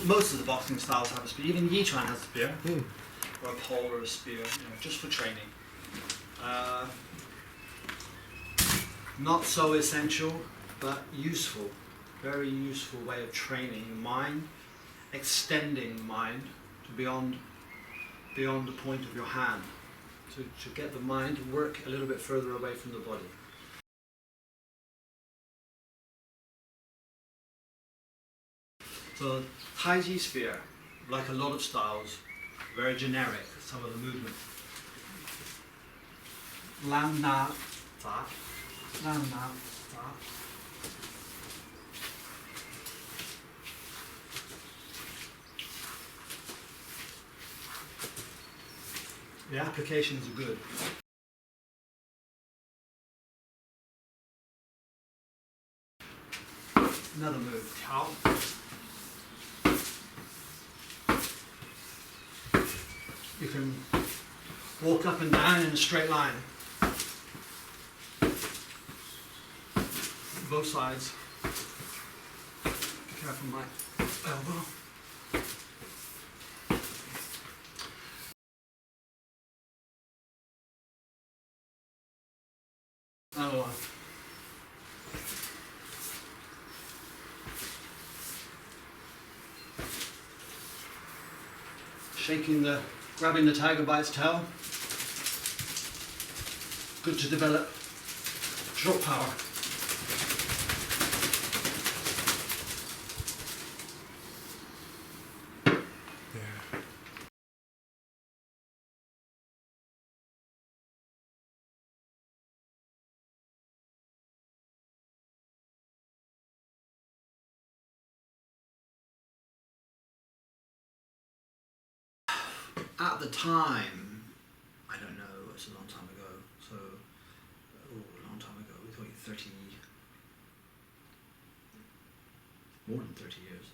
most of the boxing styles have a spear. Even Yiquan has a spear, or a pole or a spear, just for training. Not so essential, but useful. Very useful way of training the mind, extending the mind to beyond the point of your hand, to get the mind to work a little bit further away from the body. So Tai Chi spear, like a lot of styles, very generic, some of the movement. Lam Na Za, Lam Na Za. The applications are good. Another move, Tiao. You can walk up and down in a straight line. Both sides. Be careful my elbow. Another one. Grabbing the tiger by its tail. Good to develop short power. At the time, I don't know, it's a long time ago, so, a long time ago, we're talking 30, more than 30 years.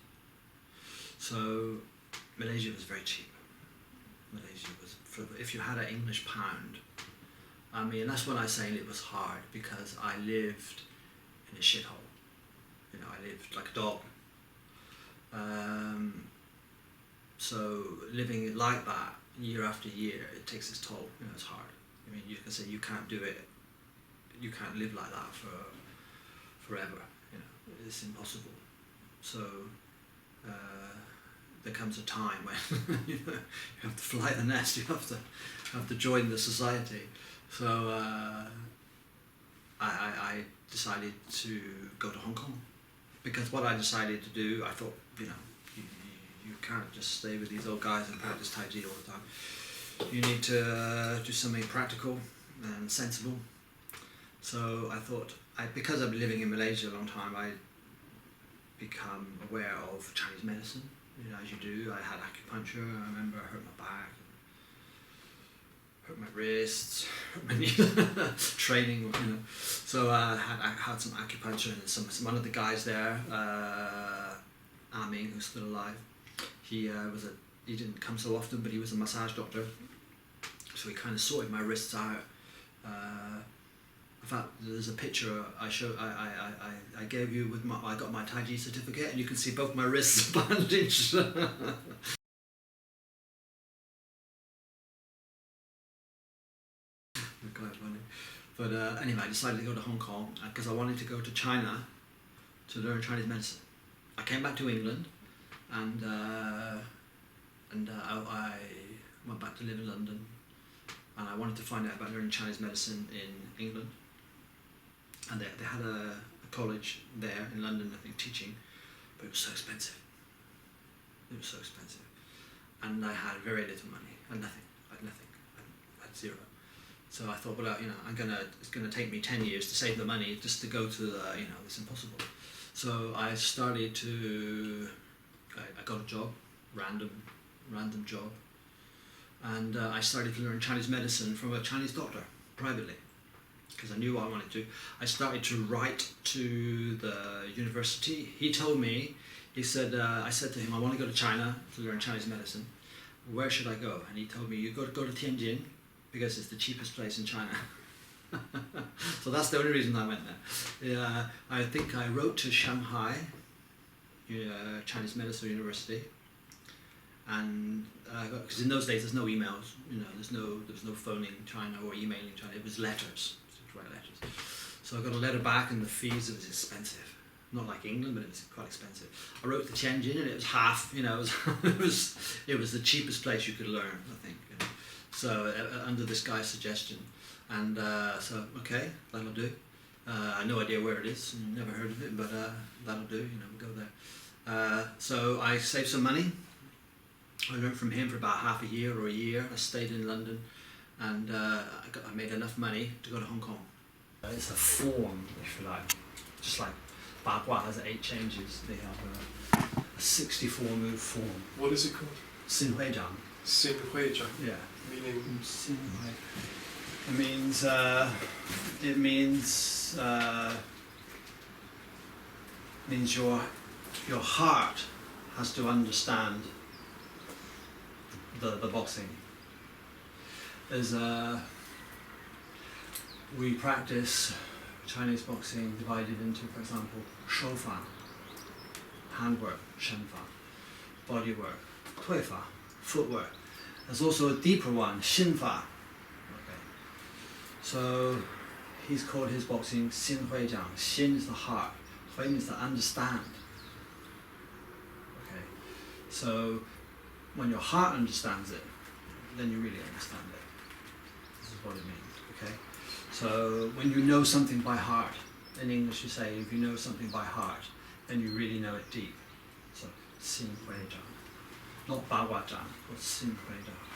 So, Malaysia was very cheap. Malaysia was, if you had an English pound, I mean, that's when I say it was hard, because I lived in a shithole. I lived like a dog. So living like that year after year, it takes its toll. It's hard. I mean, you can say you can't do it. You can't live like that forever. It's impossible. So there comes a time when you have to fly the nest. You have to join the society. So I decided to go to Hong Kong, because what I decided to do, I thought, you can't just stay with these old guys and practice Tai Chi all the time. You need to do something practical and sensible. So I thought, because I've been living in Malaysia a long time, I become aware of Chinese medicine. As you do. I had acupuncture. I remember I hurt my back, hurt my wrists, hurt my knees, training. So I had some acupuncture, and one of the guys there, Aming, who's still alive. He didn't come so often, but he was a massage doctor. So he kind of sorted my wrists out. In fact, there's a picture I gave you with I got my Tai Chi certificate, and you can see both my wrists bandaged. Quite funny. But anyway, I decided to go to Hong Kong because I wanted to go to China to learn Chinese medicine. I came back to England, and I went back to live in London, and I wanted to find out about learning Chinese medicine in England. And they had a college there in London, I think, teaching, but it was so expensive. It was so expensive, and I had very little money. I had nothing. I had zero. So I thought, well, it's gonna take me 10 years to save the money just to go to it's impossible. So I started to. I got a job, random job, and I started to learn Chinese medicine from a Chinese doctor privately, because I knew what I wanted to do. I started to write to the university. He told me, I said to him, I want to go to China to learn Chinese medicine. Where should I go? And he told me, you got to go to Tianjin, because it's the cheapest place in China. So that's the only reason I went there. I think I wrote to Shanghai Chinese Medicine University, and because in those days there's no emails, there was no phoning in China or emailing in China. It was letters, to write letters. So I got a letter back, and the fees, it was expensive. Not like England, but it was quite expensive. I wrote to Tianjin, and it was half. It was the cheapest place you could learn, I think. So under this guy's suggestion, and so okay, that'll do. I had no idea where it is, never heard of it, but that'll do. We'll go there. So I saved some money. I learned from him for about half a year or a year. I stayed in London, and I made enough money to go to Hong Kong. It's a form, if you like, just like Bagua has 8 changes. They have a 64-move form. What is it called? Xinhuizhang. Xinhuizhang. Yeah. Meaning? Xinhui. It means your heart has to understand the boxing. We practice Chinese boxing divided into, for example, shoufa, handwork, shenfa, bodywork, tuifa, footwork. There's also a deeper one, xinfa. Okay. So he's called his boxing Xinhuizhang. Xin is the heart, Hui means to understand. Okay. So when your heart understands it, then you really understand it. This is what it means. Okay. So when you know something by heart, in English you say, if you know something by heart, then you really know it deep. So, Xinhuizhang. Not Baguazhang, but Xinhuizhang.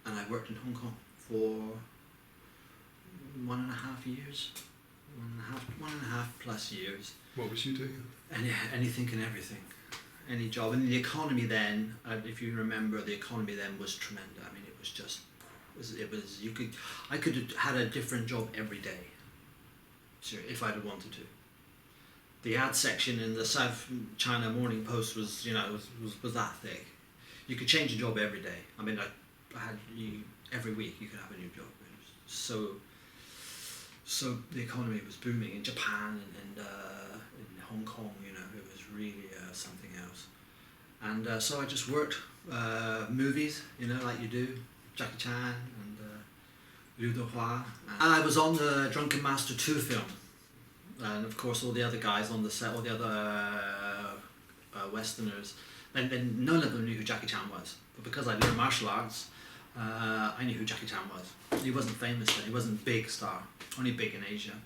And I worked in Hong Kong for 1.5 years, one and a half plus years. What was you doing? Anything and everything, any job. And the economy then, if you remember, the economy then was tremendous. I mean, it was just, I could have had a different job every day, if I'd have wanted to. The ad section in the South China Morning Post was that thick. You could change a job every day. I mean, I had every week you could have a new job. So the economy was booming in Japan and in Hong Kong. It was really something else. And so I just worked movies, like you do, Jackie Chan and Liu Dehua. And I was on the Drunken Master 2 film. And of course all the other guys on the set, all the other Westerners, and none of them knew who Jackie Chan was. But because I learned martial arts, I knew who Jackie Chan was. He wasn't famous then, he wasn't a big star, only big in Asia.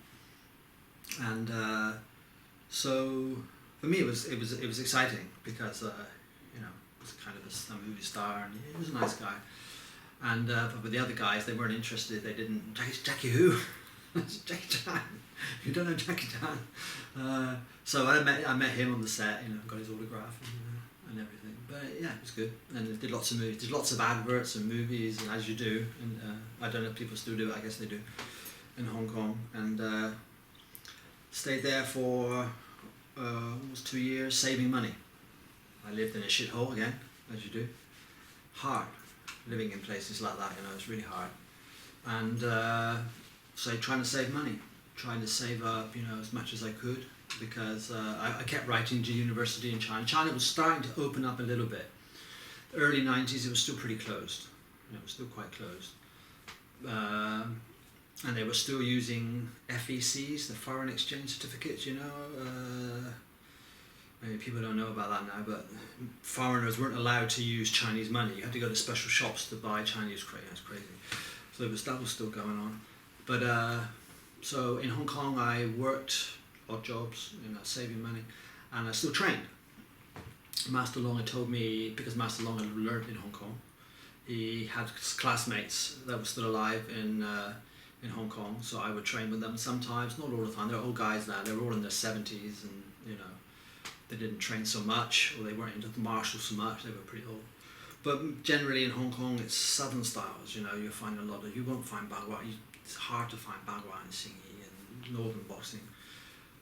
And so for me it was exciting because he was kind of a movie star, and he was a nice guy. And but with the other guys, they weren't interested. They didn't. Jackie who? Jackie Chan. You don't know Jackie Chan. So I met him on the set. Got his autograph and everything. But yeah, it was good. And did lots of movies, did lots of adverts and movies, and as you do. And I don't know if people still do it. I guess they do in Hong Kong. And stayed there for almost 2 years, saving money. I lived in a shithole again, as you do. Hard living in places like that. It's really hard. And so trying to save money, trying to save up, as much as I could, because I kept writing to university in China. China was starting to open up a little bit. The early 90s, it was still pretty closed. It was still quite closed. And they were still using FECs, the foreign exchange certificates, maybe people don't know about that now, but foreigners weren't allowed to use Chinese money. You had to go to special shops to buy Chinese credit. That's crazy. So that was still going on. But so in Hong Kong, I worked odd jobs, saving money, and I still trained. Master Long had told me, because Master Long had learned in Hong Kong, he had classmates that were still alive in Hong Kong, so I would train with them sometimes, not all the time. They're old guys now. They were all in their 70s, and they didn't train so much, or they weren't into the martial so much. They were pretty old. But generally in Hong Kong, it's southern styles. You'll find a lot of. You won't find Bagua. it's hard to find Bagua and Xingyi and northern boxing.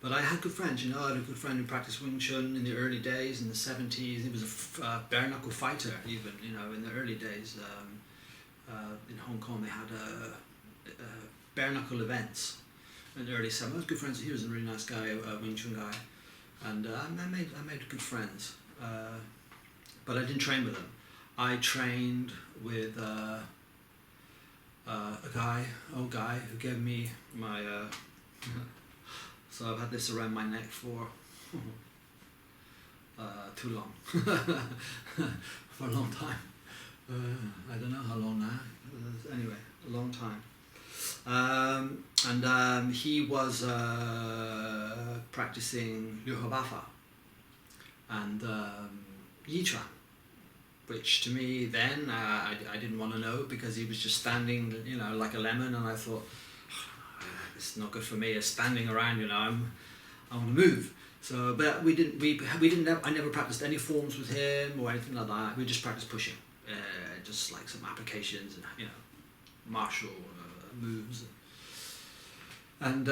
But I had good friends, you know. I had a good friend who practiced Wing Chun in the early days, in the 70s. He was a bare knuckle fighter, even, you know, in the early days. In Hong Kong, they had bare knuckle events in the early 70s. I was good friends. He was a really nice guy, a Wing Chun guy, and I made good friends. But I didn't train with them. I trained with a old guy, who gave me my. So I've had this around my neck for too long, for a long time. I don't know how long now. Anyway, a long time. He was practicing Liu Bafa and Yiquan, which to me then I didn't want to know, because he was just standing, you know, like a lemon, and I thought, it's not good for me. It's standing around, you know. I want to move. So, but I never practiced any forms with him or anything like that. We just practiced pushing, just like some applications and, you know, martial moves, and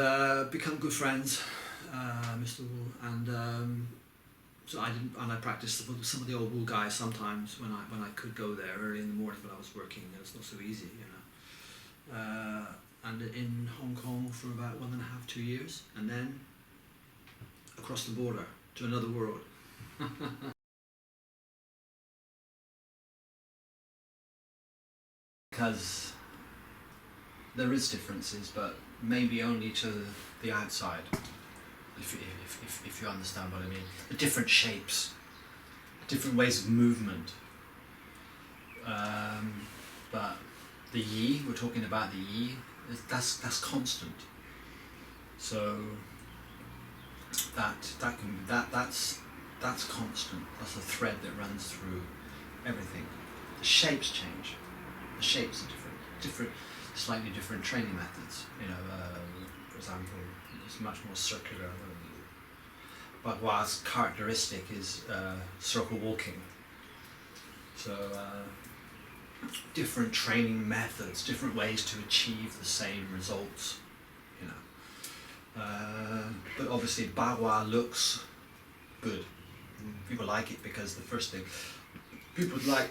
become good friends, Mr. Wu, and so I practiced with some of the old Wu guys sometimes when I could go there early in the morning, but I was working. It's not so easy, you know. And in Hong Kong for about 1.5, 2 years, and then across the border to another world. Because there is differences, but maybe only to the outside, if you understand what I mean. The different shapes, different ways of movement. But the Yi, we're talking about the Yi, that's constant. So that's constant. That's a thread that runs through everything. The shapes change. The shapes are different, slightly different training methods. You know, for example, it's much more circular. Bagua's characteristic is circle walking. So different training methods, different ways to achieve the same results. You know, but obviously Bagua looks good. People like it because the first thing.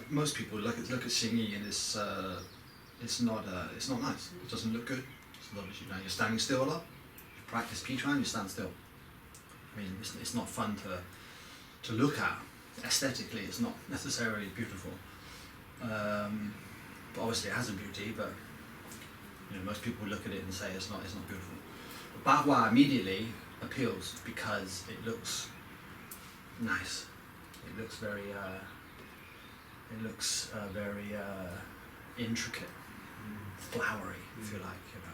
Most people look at Xingyi and it's not nice. It doesn't look good. It's not, you know, you're standing still a lot. You practice Pichuan, you stand still. I mean, it's not fun to look at. Aesthetically, it's not necessarily beautiful. But obviously, it has a beauty. But you know, most people look at it and say it's not beautiful. But Bagua immediately appeals because it looks nice. It looks very. Very intricate, flowery, if you like, you know.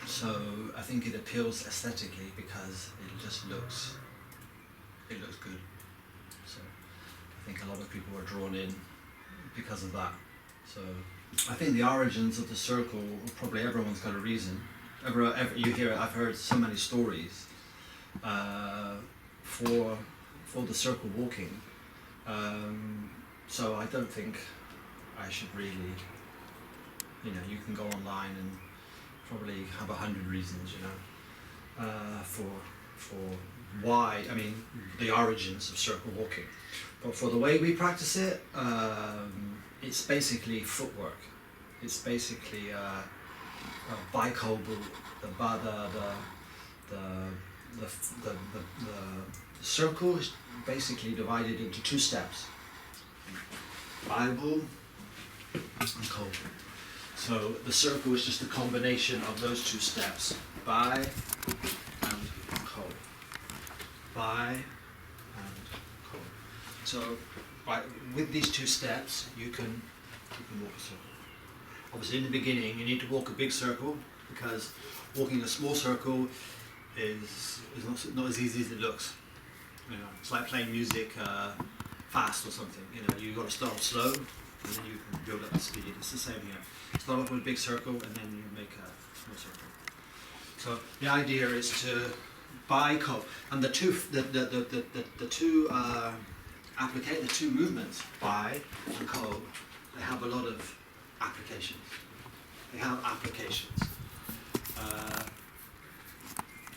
So I think it appeals aesthetically because it just looks good. So I think a lot of people are drawn in because of that. So I think the origins of the circle, probably everyone's got a reason. You hear, I've heard so many stories for the circle walking. So I don't think I should really, you know, you can go online and probably have 100 reasons, you know, for why, I mean, the origins of circle walking. But for the way we practice it, it's basically footwork. It's basically Baikobu, the circle is basically divided into 2 steps. Bible and Kobu. So the circle is just a combination of those 2 steps. Bai and Ko. Bai and Ko. So with these 2 steps you can walk a circle. Obviously in the beginning you need to walk a big circle, because walking a small circle is not as easy as it looks. You know, it's like playing music fast or something. You know, you've got to start slow and then you can build up the speed. It's the same here. Start off with a big circle and then you make a small circle. So the idea is to buy co, and the two movements, buy and co, they have a lot of applications. They have applications.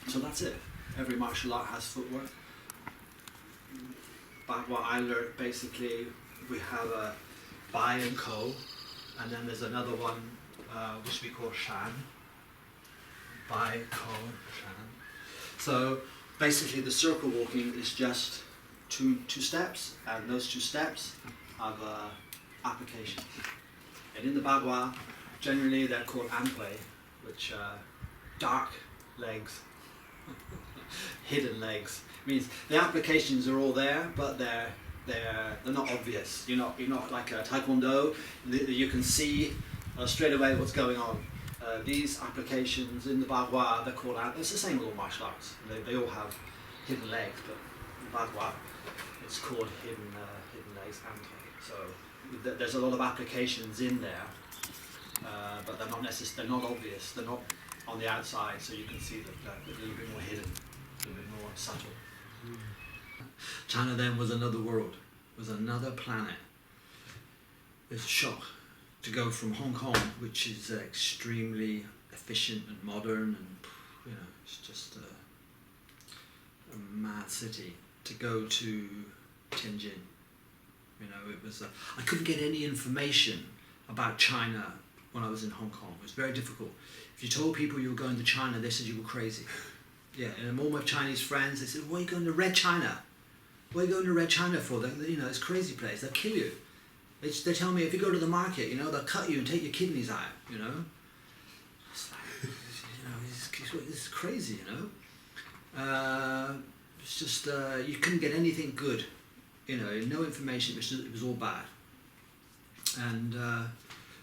So that's it. Every martial art has footwork. But what I learned, basically, we have a Bai and Ko, and then there's another one which we call Shan. Bai, Ko, Shan. So basically the circle walking is just two steps, and those 2 steps have applications. And in the Bagua, generally they're called ample, which dark legs, hidden legs. Means the applications are all there, but they're not obvious. You're not like a taekwondo. You can see straight away what's going on. These applications in the Bagua, they're called. It's the same with all martial arts. They all have hidden legs, but in Bagua, it's called hidden legs ample. So there's a lot of applications in there, but they're not necessarily. They're not obvious. They're not on the outside, so you can see that they're a little bit more hidden, a little bit more subtle. China then was another world, was another planet. It's a shock to go from Hong Kong, which is extremely efficient and modern, and it's just a mad city, to go to Tianjin. It was I couldn't get any information about China when I was in Hong Kong. It was very difficult. If you told people you were going to China, they said you were crazy. Yeah, and all my Chinese friends, they said, "Why are you going to Red China? What are you going to Red China for? It's a crazy place. They'll kill you." They tell me if you go to the market, they'll cut you and take your kidneys out. It's like, it's crazy. It's just you couldn't get anything good. No information. It was all bad. And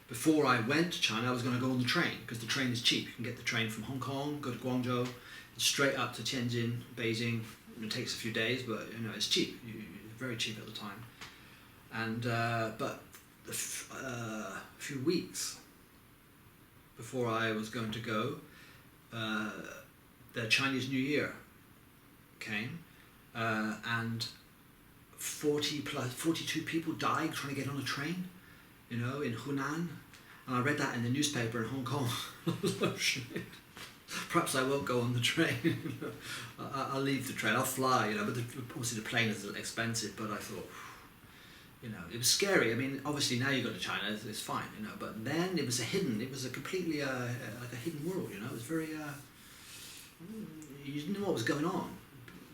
before I went to China, I was going to go on the train, because the train is cheap. You can get the train from Hong Kong, go to Guangzhou, straight up to Tianjin, Beijing. It takes a few days, but it's cheap. Very cheap at the time. And but a few weeks before I was going to go, the Chinese New Year came, and 42 people died trying to get on a train, in Hunan. And I read that in the newspaper in Hong Kong. Oh, shit. Perhaps I won't go on the train. I'll leave the train. I'll fly. But obviously the plane is expensive. But I thought, it was scary. I mean, obviously now you go to China, it's fine. But then it was a completely like a hidden world. It was very. You didn't know what was going on.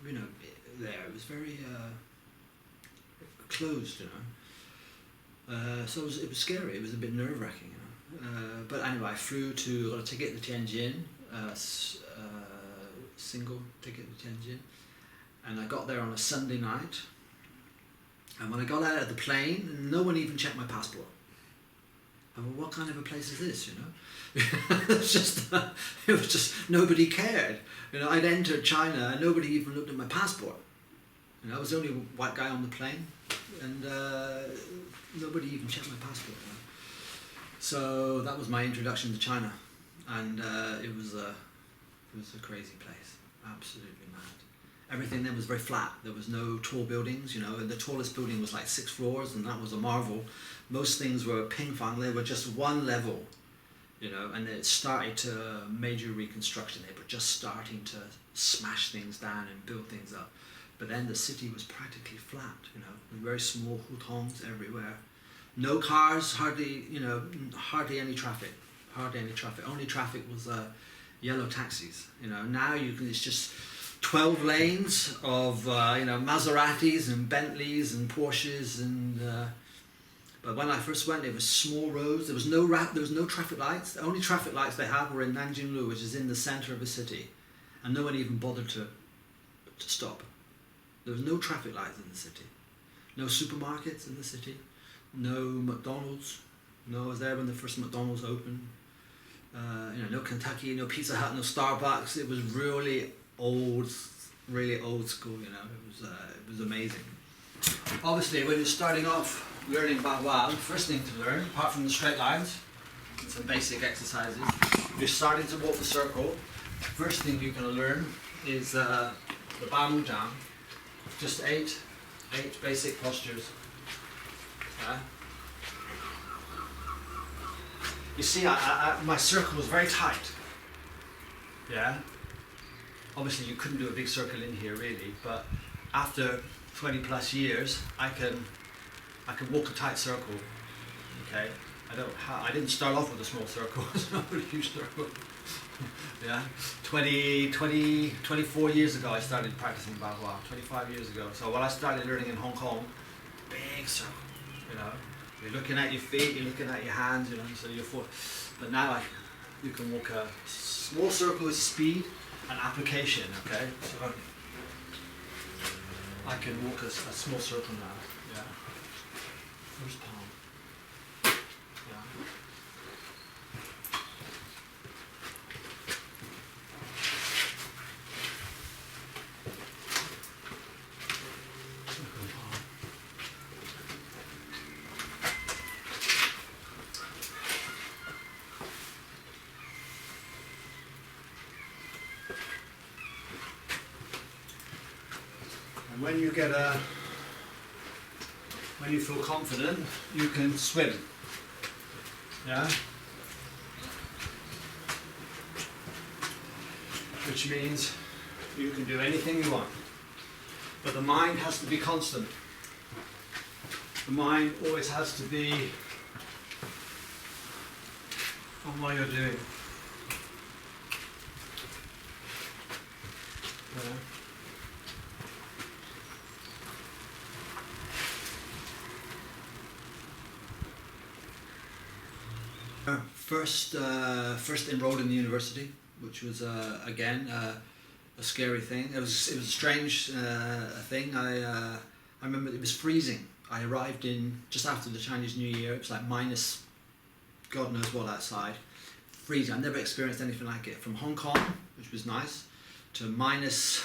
There it was very closed. So it was scary. It was a bit nerve-wracking. But anyway, I flew got a ticket to Tianjin. Single ticket to Tianjin, and I got there on a Sunday night, and when I got out of the plane, no one even checked my passport. I thought, what kind of a place is this, it was just nobody cared. I'd entered China and nobody even looked at my passport. I was the only white guy on the plane, and nobody even checked my passport. So that was my introduction to China, and it was a crazy place, absolutely mad. Everything there was very flat. There was no tall buildings, and the tallest building was like 6 floors, and that was a marvel. Most things were ping pong. They were just one level, and it started to major reconstruction. They were just starting to smash things down and build things up. But then the city was practically flat, very small hutongs everywhere. No cars, hardly any traffic. Only traffic was yellow taxis. Now it's just 12 lanes of Maseratis and Bentleys and Porsches, and but when I first went, it was small roads. There was no traffic lights. The only traffic lights they have were in Nanjinglu, which is in the center of the city, and no one even bothered to stop. There was no traffic lights in the city, no supermarkets in the city, no McDonald's. I was there when the first McDonald's opened. No Kentucky, no Pizza Hut, no Starbucks. It was really old school. It was amazing. Obviously, when you're starting off learning Bagua, the first thing to learn, apart from the straight lines, some basic exercises, you're starting to walk the circle. First thing you're going to learn is the Baguazhang, just eight basic postures. You see, my circle was very tight. Yeah. Obviously, you couldn't do a big circle in here, really. But after 20 plus years, I can walk a tight circle. Okay. I didn't start off with a small circle. It's not a huge circle. Yeah. 24 years ago, I started practicing Bagua. 25 years ago. So when I started learning in Hong Kong, big circle. You know. You're looking at your feet, you're looking at your hands, you know, so you're but now you can walk a small circle with speed and application, okay? So I can walk a small circle now, yeah. First palm. Yeah. When you when you feel confident, you can swim. Yeah? Which means you can do anything you want. But the mind has to be constant. The mind always has to be on what you're doing. Yeah? First enrolled in the university, which was again a scary thing. It was a strange thing. I remember it was freezing. I arrived in just after the Chinese New Year. It was like minus God knows what outside, freezing. I never experienced anything like it. From Hong Kong, which was nice, to minus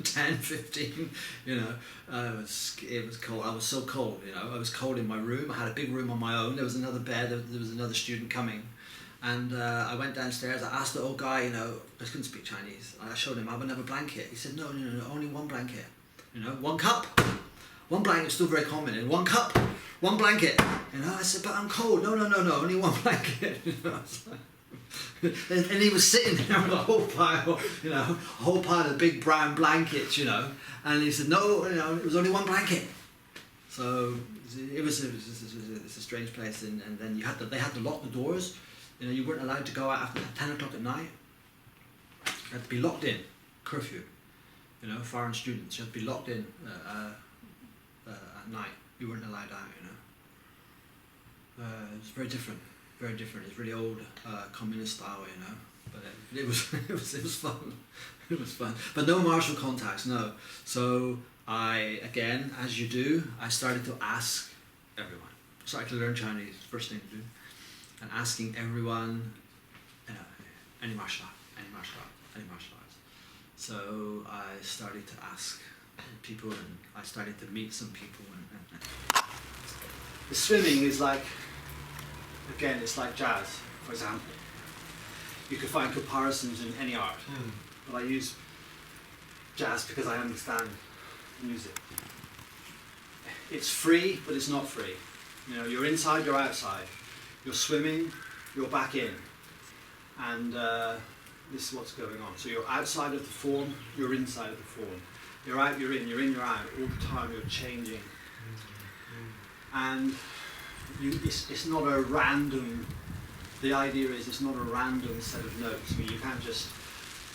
10, 15, you know, it was cold. I was so cold, you know. I was cold in my room. I had a big room on my own. There was another bed. There was another student coming, and I went downstairs. I asked the old guy, you know, I couldn't speak Chinese. I showed him I have another blanket. He said, no, only one blanket. You know, one cup, one blanket. Still very common. And one cup, one blanket. You know, I said, but I'm cold. No, only one blanket. You know, and he was sitting there with a whole pile, you know, a whole pile of big brown blankets, you know, and he said, no, you know, it was only one blanket. So it's a strange place, and then they had to lock the doors. You know, you weren't allowed to go out after 10 o'clock at night. You had to be locked in, curfew. You know, foreign students, you had to be locked in at night. You weren't allowed out, you know. It was very different. Very different. It's really old communist style, you know. But it was fun. It was fun. But no martial contacts, no. So I, again, as you do, I started to ask everyone. Started to learn Chinese, first thing to do, and asking everyone, you know, any martial art. So I started to ask people, and I started to meet some people, and the swimming is like. Again, it's like jazz, for example. You can find comparisons in any art, but I use jazz because I understand music. It's free, but it's not free. You know, you're inside, you're outside. You're swimming, you're back in. And this is what's going on. So you're outside of the form, you're inside of the form. You're out, you're in, you're out. All the time you're changing. And it's not a random, the idea is it's not a random set of notes. I mean, you can't just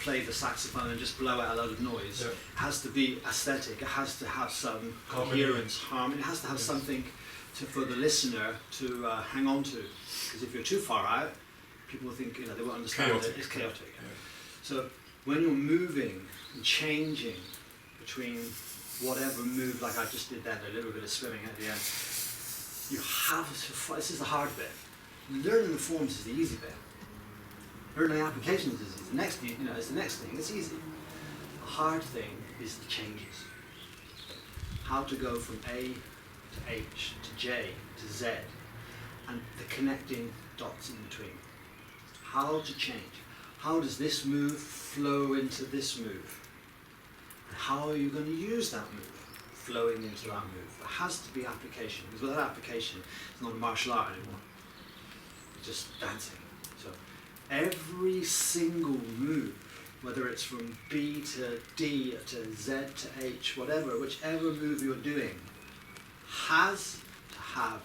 play the saxophone and just blow out a load of noise. Yeah. It has to be aesthetic, it has to have some coherence, harmony, it has to have something for the listener to hang on to. Because if you're too far out, people will think, you know, they won't understand it, it's chaotic. Yeah. So when you're moving and changing between whatever move, like I just did then, a little bit of swimming at the end, you have to, this is the hard bit. Learning the forms is the easy bit. Learning the applications is the next thing, you know, is the next thing. It's easy. The hard thing is the changes. How to go from A to H to J to Z, and the connecting dots in between. How to change. How does this move flow into this move? And how are you going to use that move? Flowing into that move. There has to be application, because without application, it's not a martial art anymore. just dancing. So every single move, whether it's from B to D to Z to H, whatever, whichever move you're doing, has to have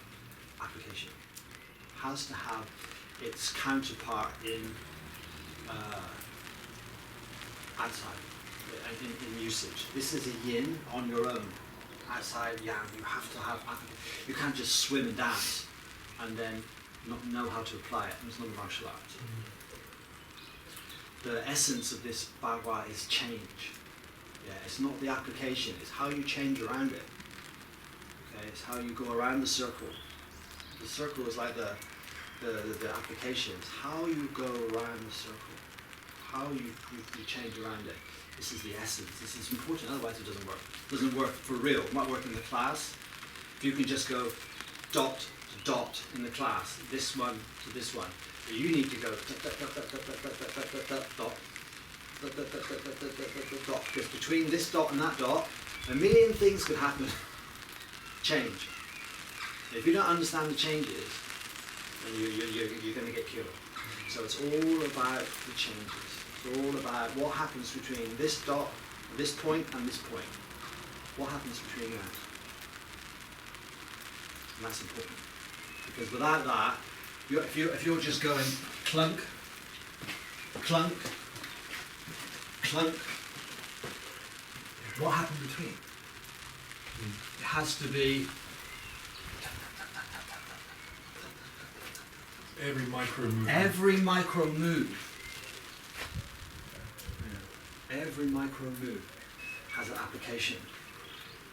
application, has to have its counterpart in outside, in usage. This is a yin on your own. Outside yang, you have to have application. You can't just swim and dance and then not know how to apply it. It's not a martial art. The essence of this Bagua is change. Yeah, it's not the application, it's how you change around it. Okay, it's how you go around the circle. The circle is like the application. It's how you go around the circle, how you change around it. This is the essence. This is important, otherwise it doesn't work. It doesn't work for real. It might work in the class. If you can just go dot to dot in the class, this one to this one, but you need to go dot, dot, because between this dot and that dot, a million things could happen. Change. If you don't understand the changes, then you're going to get killed. So it's all about the changes. It's all about what happens between this dot, this point, and this point. What happens between that? And that's important. Because without that, if you're just going clunk, clunk, clunk, what happened between? It has to be Every micro move. every micro move. Every micro move has an application.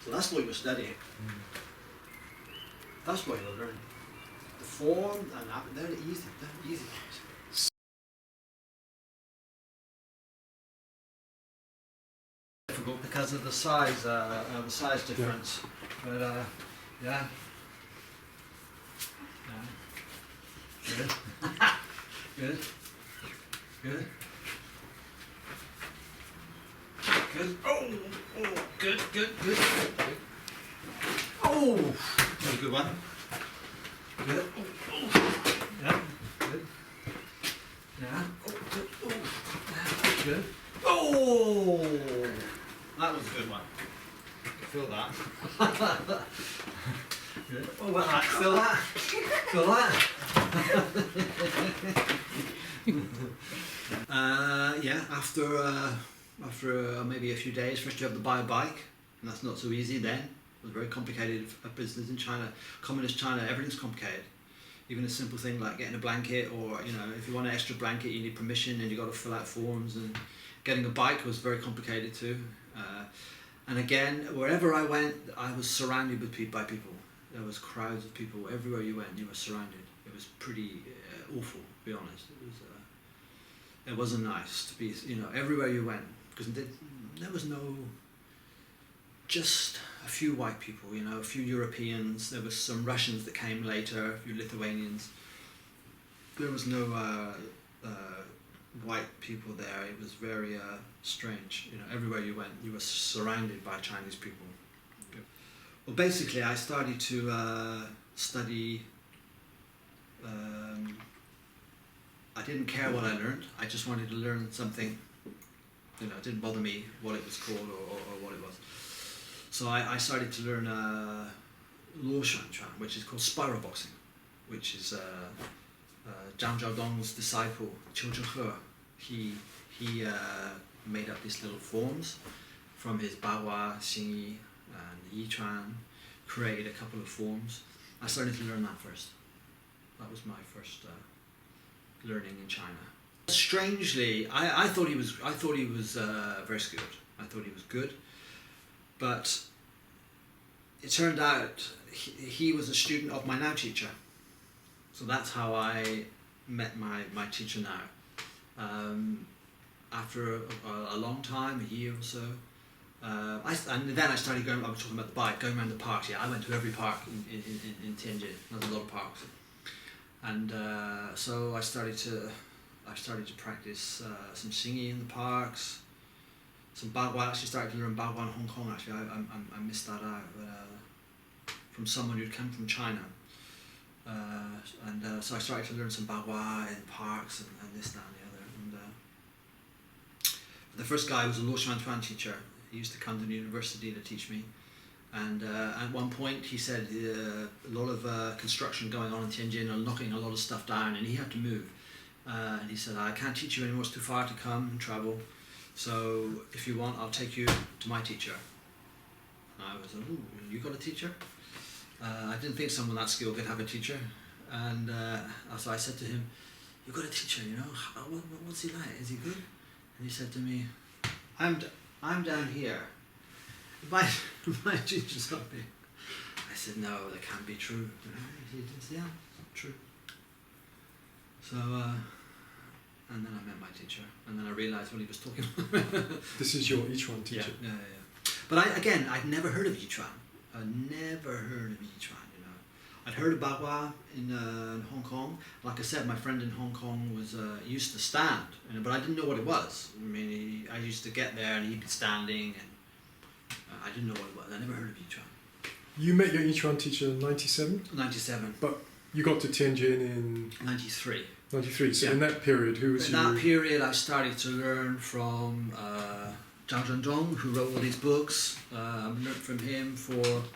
So that's what you're studying. That's what you're learning. The form and they're easy. They're easy. Difficult because of the size difference. But yeah. Good. Good. Good. Good. Oh, good, good, good. Oh, that's a good one. Good. Yeah, good. Yeah. Oh, good. Oh, good. Oh, that was a good one. Feel that. Good. Oh, well, feel that. Feel that. Yeah, after maybe a few days, first you have to buy a bike, and that's not so easy then. It was very complicated business in China. Communist China, everything's complicated. Even a simple thing like getting a blanket, or if you want an extra blanket, you need permission, and you got to fill out forms. And getting a bike was very complicated too. And again, wherever I went, I was surrounded by people. There was crowds of people everywhere you went. You were surrounded. It was pretty awful, to be honest. It wasn't nice to be, everywhere you went, because there was just a few white people, a few Europeans. There was some Russians that came later, a few Lithuanians. There was no white people there. It was very strange. Everywhere you went, you were surrounded by Chinese people. Well, basically, I started to study. I didn't care what I learned. I just wanted to learn something. It didn't bother me what it was called or what it was. So I started to learn Luo Shuan, which is called spiral boxing, which is Zhang Jiaodong's disciple, Qiu Zhihe. He made up these little forms from his Bagua, Xingyi, and Yiquan, created a couple of forms. I started to learn that first. That was my first learning in China. Strangely, I thought he was very skilled. I thought he was good, but it turned out he was a student of my now teacher. So that's how I met my teacher now. After a long time, a year or so, and then I started going. I was talking about the bike, going around the parks. Yeah, I went to every park in Tianjin. There's a lot of parks, and so I started to practice some Xingyi in the parks, some Bagua. I actually started to learn Bagua in Hong Kong. Actually, I missed that out from someone who'd come from China. So I started to learn some Bagua in parks and this, that and the other. And the first guy was a Luo Shuantuan teacher. He used to come to the university to teach me. And at one point he said a lot of construction going on in Tianjin and knocking a lot of stuff down, and he had to move. And he said, I can't teach you anymore, it's too far to come and travel. So if you want, I'll take you to my teacher. And I was like, ooh, you got a teacher? I didn't think someone that skilled could have a teacher. And so I said to him, you've got a teacher, you know, what's he like? Is he good? And he said to me, I'm down here. My teacher's up here. I said, no, that can't be true. He said, yeah, true. So, and then I met my teacher, and then I realised what he was talking about. This is your Yiquan teacher? Yeah. But I'd never heard of Yiquan. I'd never heard of Yiquan, you know. I'd heard of Bagua in Hong Kong. Like I said, my friend in Hong Kong was used to stand, you know, but I didn't know what it was. I mean, I used to get there and he'd be standing, and I didn't know what it was. I never heard of Yiquan. You met your Yiquan teacher in 97? 97. But you got to Tianjin in 93. 93. So Yeah. in that period, who was In that period, I started to learn from Zhang Zhengzhong, who wrote all these books. I learned from him for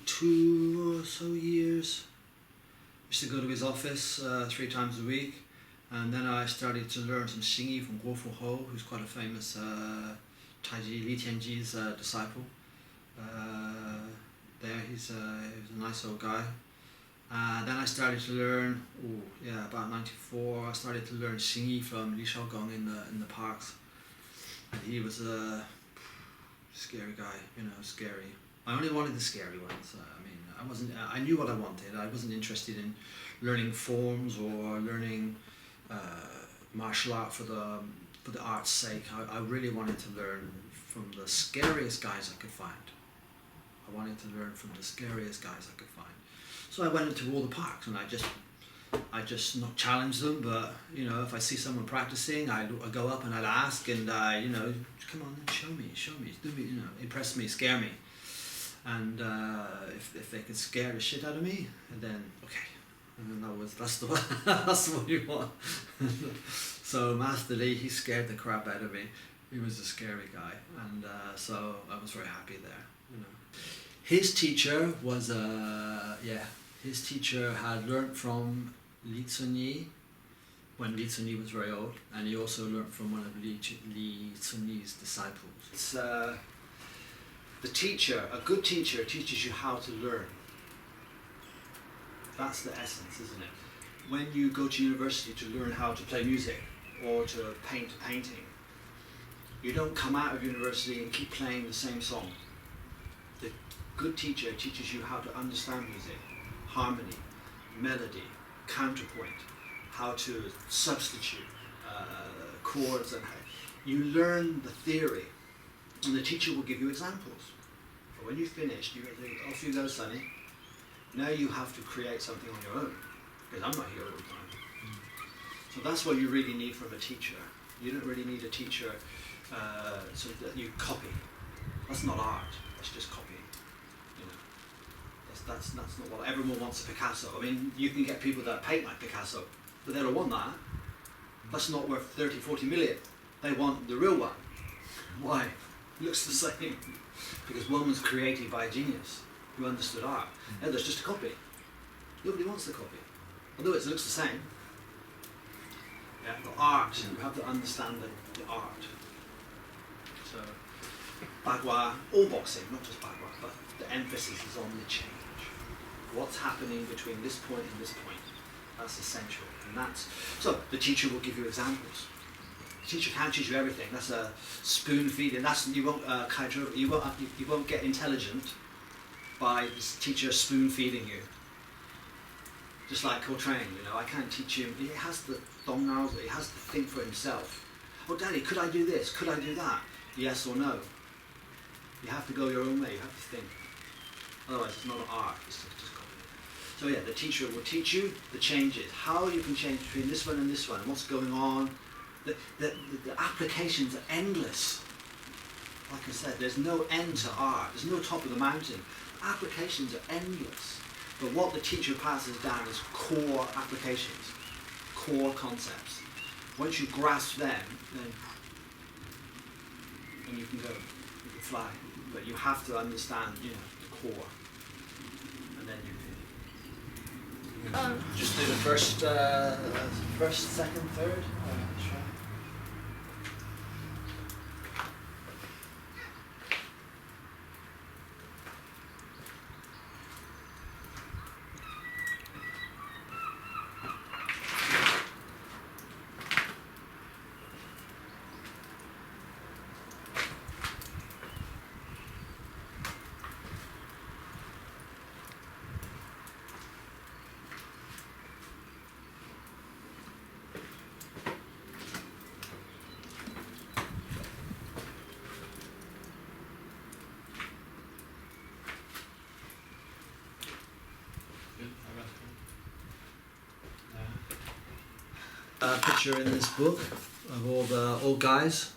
2 or so years. Used to go to his office 3 times a week. And then I started to learn some Xingyi from Guo Fuho, who's quite a famous Taiji Li Tianji's disciple. He's a nice old guy. Then I started to learn, about 94, I started to learn Xingyi from Li Shaogong in the parks. And he was a scary guy, you know, scary. I only wanted the scary ones. I knew what I wanted. I wasn't interested in learning forms or learning martial art for the art's sake. I really wanted to learn from the scariest guys I could find. I wanted to learn from the scariest guys I could find. So I went into all the parks and I just not challenge them, but you know, if I see someone practicing, I go up and I'd ask, and you know, come on, show me, do me, you know, impress me, scare me. And if they could scare the shit out of me, and then okay, and then that's what you want. So Master Lee, he scared the crap out of me. He was a scary guy, and so I was very happy there. You know, his teacher was his teacher had learnt from Li Cunyi when Li Cunyi was very old, and he also learnt from one of Li Cunyi's disciples. It's the teacher, a good teacher, teaches you how to learn. That's the essence, isn't it? When you go to university to learn how to play music or to paint a painting, you don't come out of university and keep playing the same song. The good teacher teaches you how to understand music, harmony, melody, counterpoint, how to substitute chords, and you learn the theory, and the teacher will give you examples. But when you finish, off you go, Sonny. Now you have to create something on your own, because I'm not here all the time. So that's what you really need from a teacher. You don't really need a teacher so that you copy. That's not art. That's just copying. You know, that's not what everyone wants. A Picasso. I mean, you can get people that paint like Picasso, but they don't want that. That's not worth 30, 40 million. They want the real one. Why? It looks the same. Because one was created by a genius who understood art. The other's just a copy. Nobody wants the copy. Although it looks the same. Yeah, but art, you have to understand the art. So, Bagua, all boxing, not just Bagua, but the emphasis is on the change. What's happening between this point and this point? That's essential. And so the teacher will give you examples. The teacher can't teach you everything. That's a spoon feeding. You won't get intelligent by this teacher spoon feeding you. Just like Coltrane, you know, I can't teach him. He has the dong he has to think for himself. Oh, Daddy, could I do this? Could I do that? Yes or no. You have to go your own way. You have to think. Otherwise, it's not an art. It's just copying. So yeah, the teacher will teach you the changes, how you can change between this one and this one, what's going on. The applications are endless. Like I said, there's no end to art. There's no top of the mountain. Applications are endless. But what the teacher passes down is core applications, core concepts. Once you grasp them, then you can go, you can fly. But you have to understand, the core, and then you can just do the first, second, third. Try. A picture in this book of all the old guys.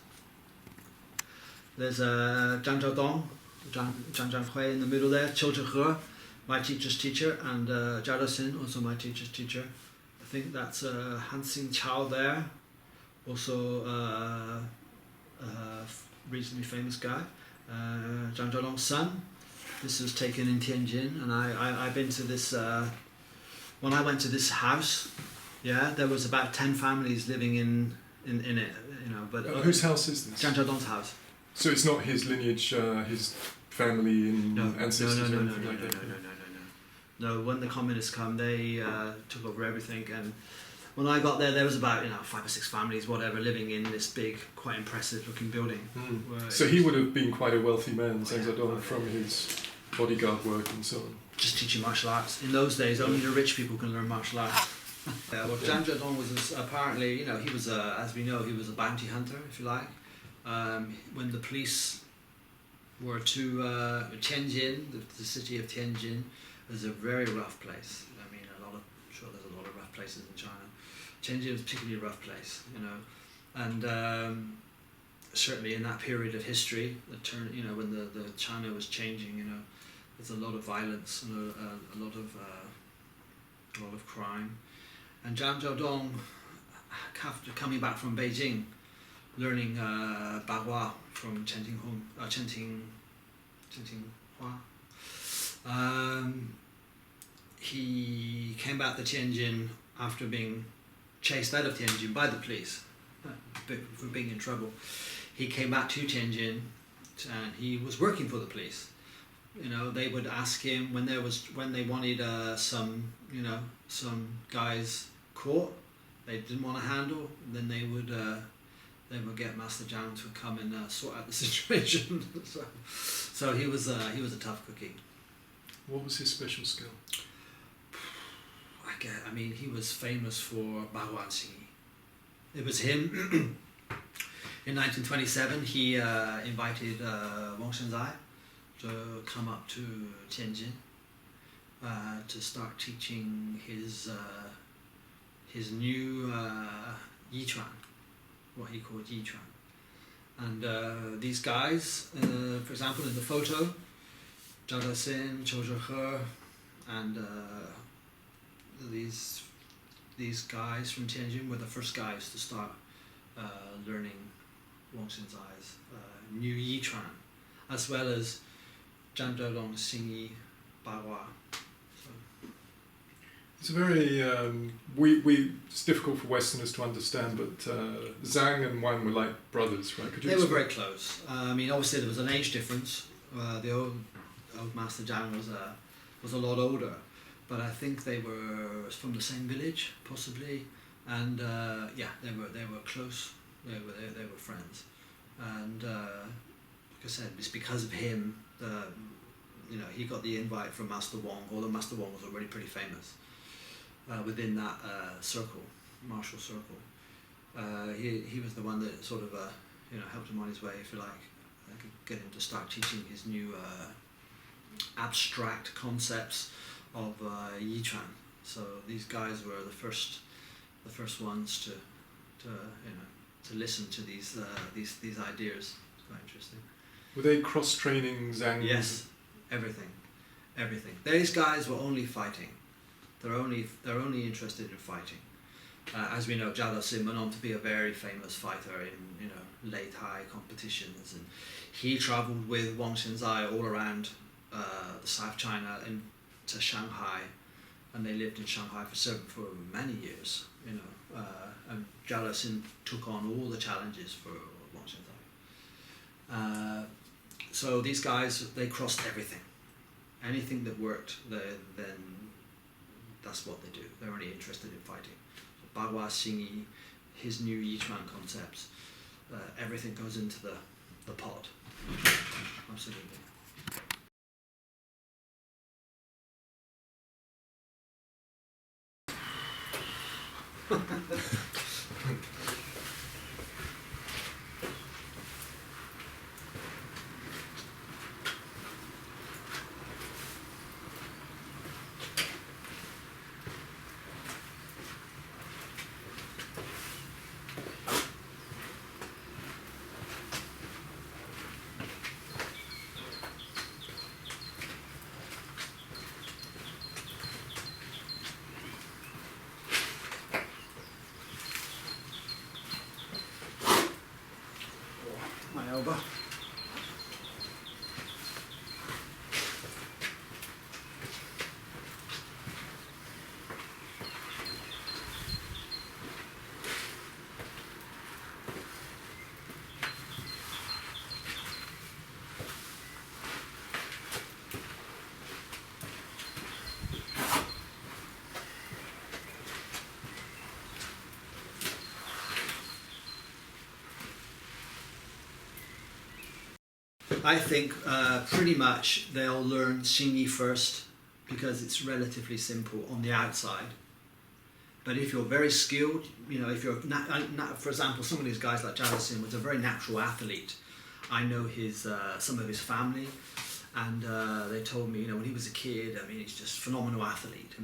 There's Zhang Zhaodong, Zhang Zhanghui in the middle there, Qiu Zhihe, my teacher's teacher, and Zhao Dexin, also my teacher's teacher. I think that's Han Xingqiao there, also a reasonably famous guy. Zhang Zhaodong's son. This was taken in Tianjin, and I've been to this. When I went to this house, there was about 10 families living in it, But whose house is this? Zhang Zhaodong's house. So it's not his lineage, his family and ancestors. No. No, when the communists come, they took over everything, and when I got there, there was about 5 or 6 families, whatever, living in this big, quite impressive looking building. So he would have been quite a wealthy man, Zhang Zhaodong, from his bodyguard work and so on. Just teaching martial arts. In those days, only the rich people can learn martial arts. Well, Zhang Zhaodong was apparently, he was as we know, he was a bounty hunter, if you like. When the police were to Tianjin, the city of Tianjin, is a very rough place. I mean, I'm sure there's a lot of rough places in China. Tianjin was a particularly rough place, and certainly in that period of history, when the China was changing, there's a lot of violence and a lot of crime. And Zhang Zhaodong, after coming back from Beijing, learning Bagua from Chen Tinghua, he came back to Tianjin after being chased out of Tianjin by the police for being in trouble. He came back to Tianjin, and he was working for the police. They would ask him when they wanted some guys caught they didn't want to handle, then they would get Master Zhang to come and sort out the situation. so he was a tough cookie. What was his special skill? I mean, he was famous for Baguazhang. It was him. In 1927, he invited Wang Shenzai to come up to Tianjin to start teaching his new Yiquan, what he called Yiquan. And these guys, for example, in the photo, Zhao Dexin, Qiu Zhihe, and these guys from Tianjin were the first guys to start learning Wang Shenzai's new Yiquan, as well as Zhang Zhaodong's Xingyi Bagua. It's a very it's difficult for Westerners to understand, but Zhang and Wang were like brothers, right? They were very close. I mean, obviously there was an age difference. The old Master Zhang was a lot older, but I think they were from the same village, possibly, and they were close. They were friends, and like I said, it's because of him. He got the invite from Master Wong, although Master Wong was already pretty famous within that circle, martial circle. He was the one that sort of helped him on his way, if you like, get him to start teaching his new abstract concepts of Yiquan. So these guys were the first ones to listen to these ideas. It's quite interesting. Were they cross-training Zhang? Yes, everything. everything. These guys were only fighting. They're only interested in fighting. As we know, Zhao Daoxin went on to be a very famous fighter in late high competitions, and he travelled with Wang Xianzai all around the South China and to Shanghai, and they lived in Shanghai for many years. And Zhao Daoxin took on all the challenges for Wang Xianzai. So these guys, they crossed everything. Anything that worked, then that's what they do. They're only interested in fighting. So Bagua, Xingyi, his new Yiquan concepts, everything goes into the pot. Absolutely. My elbow. I think pretty much they'll learn Xingyi first because it's relatively simple on the outside. But if you're very skilled, if you're, for example, some of these guys like Zhao Daoxin was a very natural athlete. I know some of his family, and they told me, when he was a kid, he's just a phenomenal athlete.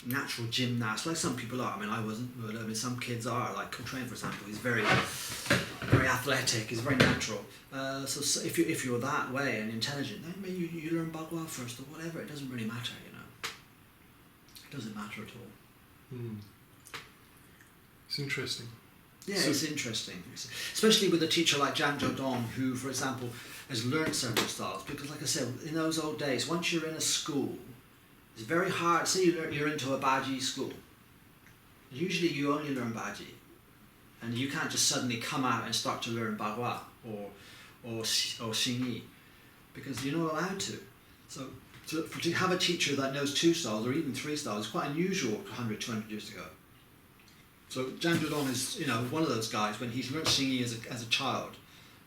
Natural gymnast, like some people are. I wasn't, but some kids are. Like Coltrane, for example, he's very athletic. He's very natural. So if you're that way and intelligent, then maybe you learn Bagua first or whatever. It doesn't really matter, It doesn't matter at all. It's interesting. Yeah, it's interesting, especially with a teacher like Zhang Zhaodong, who, for example, has learned several styles. Because, like I said, in those old days, once you're in a school, it's very hard. Say you're into a Baji school. Usually, you only learn Baji, and you can't just suddenly come out and start to learn Bagua or Xingyi, because you're not allowed to. So to have a teacher that knows 2 styles or even 3 styles is quite unusual 100, 200 years ago. So Zhang Zhaodong is, one of those guys when he's learned Xingyi as a child,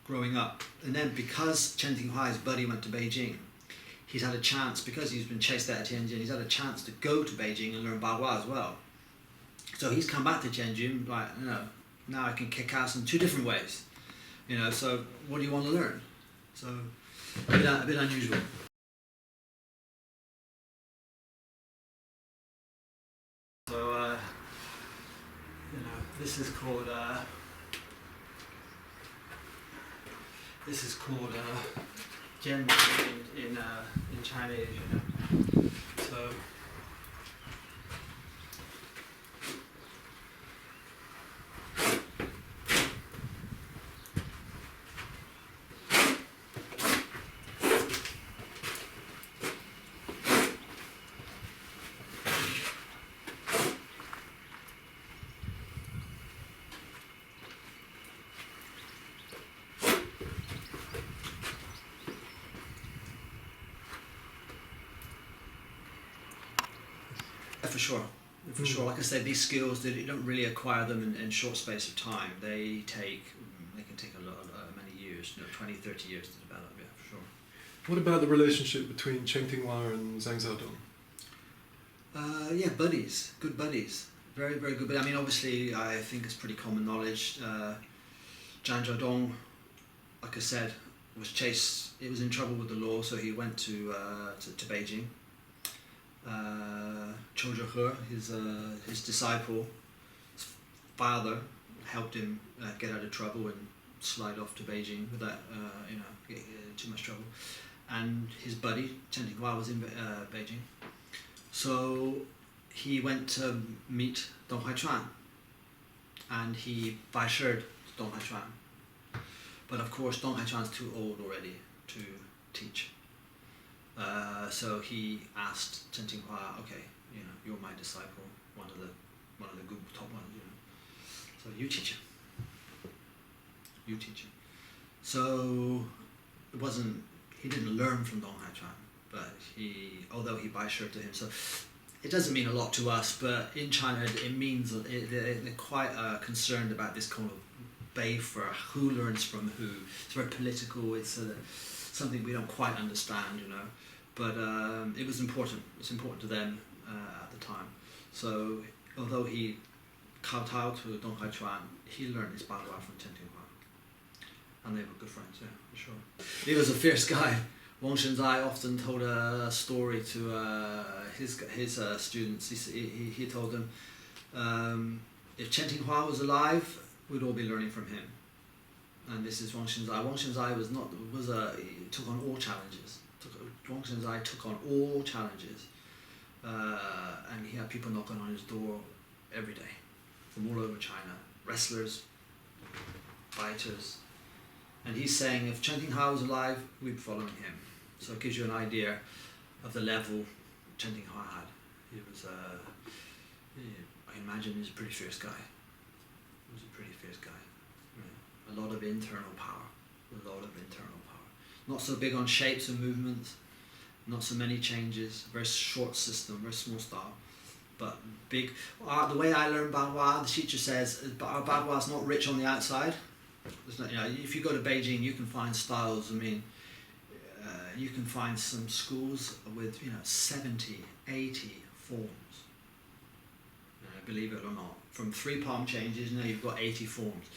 growing up, and then because Chen Tinghuai's buddy went to Beijing, he's had a chance, because he's been chased out of Tianjin, he's had a chance to go to Beijing and learn Bagua as well. So he's come back to Tianjin, like, now I can kick ass in 2 different ways. So what do you want to learn? So a bit unusual. So this is called Jian in Chinese. So. For sure. Like I said, these skills, you don't really acquire them in short space of time. They can take many years, 20, 30 years to develop. Yeah, for sure. What about the relationship between Chen Tinghua and Zhang Zhaodong? Yeah, buddies, good buddies, very, very good. But obviously, I think it's pretty common knowledge. Zhang Zhaodong, like I said, was chased. He was in trouble with the law, so he went to Beijing. Zhou Zhihe, his disciple, his father, helped him get out of trouble and slide off to Beijing without get too much trouble. and his buddy Chen Tinghua was in Beijing. So he went to meet Dong Haichuan, and he baishied Dong Haichuan. But of course, Dong Haichuan's too old already to teach. So he asked Chen Tinghua, okay, you're my disciple, one of the good top ones, So you teach him. You teach him. So he didn't learn from Dong Haichuan, but although he baishied to him, so it doesn't mean a lot to us, but in China it means, they're quite concerned about this kind of beef for who learns from who. It's very political, it's something we don't quite understand, but it was important. It's important to them at the time. So although he kowtowed to Dong Haichuan, he learned his Bagua from Chen Tinghua, and they were good friends, yeah, for sure. He was a fierce guy. Wang Shenzai often told a story to his students. He told them, if Chen Tinghua was alive, we'd all be learning from him. And this is Wang Shenzai. Wang Shenzai he took on all challenges. Wang Shenzai took on all challenges, and he had people knocking on his door every day, from all over China, wrestlers, fighters, and he's saying if Chen Tinghua was alive, we'd be following him. So it gives you an idea of the level Chen Tinghua had. He was, I imagine, he was a pretty fierce guy. He was a pretty fierce guy. A lot of internal power. Not so big on shapes and movements. Not so many changes. Very short system. Very small style. But big. The way I learned Bagua, the teacher says, our Bagua is not rich on the outside. There's not, if you go to Beijing, you can find styles. You can find some schools with 70, 80 forms. Believe it or not, from 3 palm changes, now you've got 80 forms.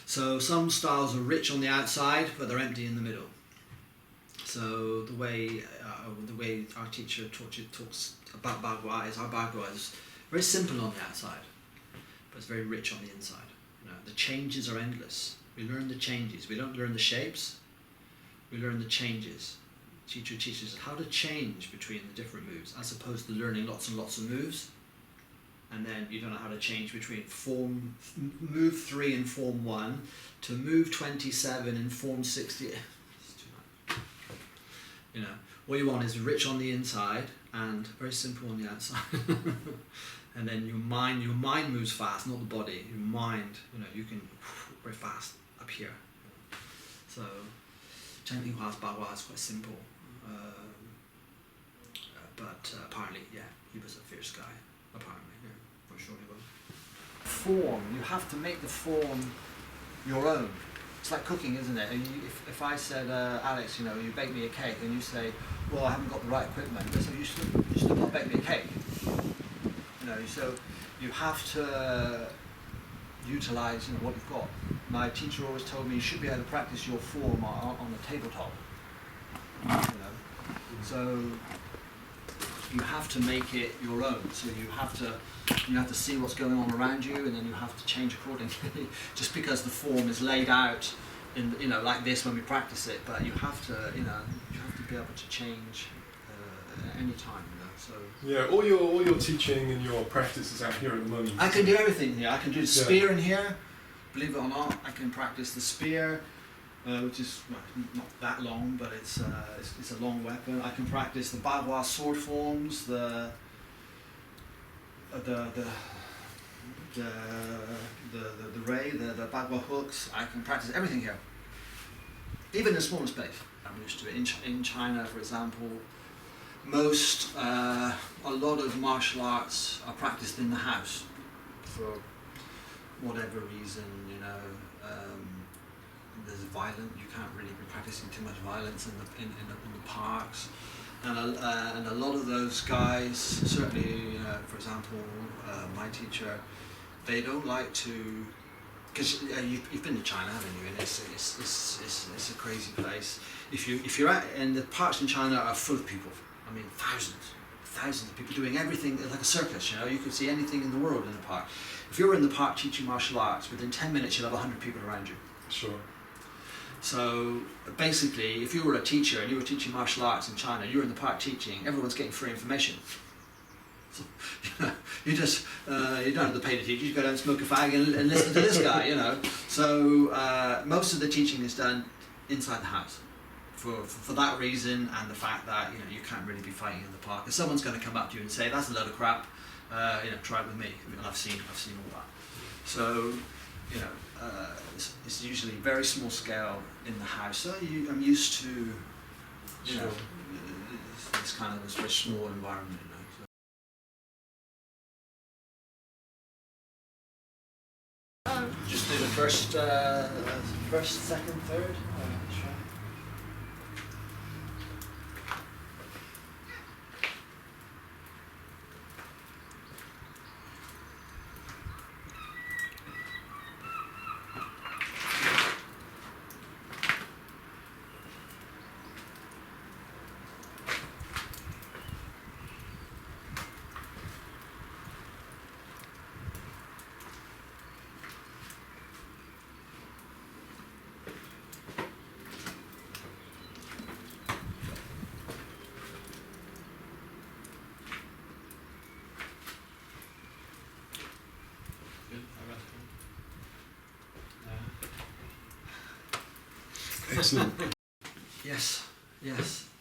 So some styles are rich on the outside, but they're empty in the middle. So the way our teacher talks about Bagua is, our Bagua is very simple on the outside, but it's very rich on the inside. The changes are endless. We learn the changes. We don't learn the shapes. We learn the changes. Teacher teaches us how to change between the different moves, as opposed to learning lots and lots of moves, and then you don't know how to change between move 3 in form 1 to move 27 in form 60. It's too much. What you want is rich on the inside and very simple on the outside. And then your mind moves fast, not the body. Your mind, you can very fast up here. So Chen Tinghua's Bagua is quite simple, but apparently, he was a fierce guy. Apparently, for sure he was. Form, you have to make the form your own. It's like cooking, isn't it? If I said, Alex, you bake me a cake, and you say, well, I haven't got the right equipment, so you still not bake me a cake. So you have to utilize what you've got. My teacher always told me you should be able to practice your form on the tabletop. So you have to make it your own. So you have to see what's going on around you, and then you have to change accordingly. Just because the form is laid out in like this when we practice it, but you have to be able to change any time. So all your teaching and your practice is out here at the moment. I can do everything here. I can do the spear in here. Believe it or not, I can practice the spear, which is not that long, but it's a long weapon. I can practice the Bagua sword forms, the ray, the Bagua hooks. I can practice everything here, even in a smaller space. I'm used to it. In China, for example, a lot of martial arts are practiced in the house for whatever reason. There's violent. You can't really be practicing too much violence in the parks, and a lot of those guys, certainly, for example, my teacher, they don't like to, because you've been to China, haven't you? And it's a crazy place. If you're and the parks in China are full of people. I mean, thousands of people doing everything like a circus. You could see anything in the world in the park. If you were in the park teaching martial arts, within 10 minutes you'll have 100 people around you. Sure. So basically, if you were a teacher and you were teaching martial arts in China, you're in the park teaching, everyone's getting free information. So, you just, you don't have to pay to teach, you go down and smoke a fag and listen to this guy, you know. So most of the teaching is done inside the house. For that reason, and the fact that, you know, you can't really be fighting in the park. If someone's going to come up to you and say, that's a load of crap, you know, try it with me. I mean, I've seen all that. So, you know, it's usually very small scale in the house. So I'm used to, you know, it's kind of this very small environment. You know, so. Just do the first, second, third. Try. Excellent. Yes,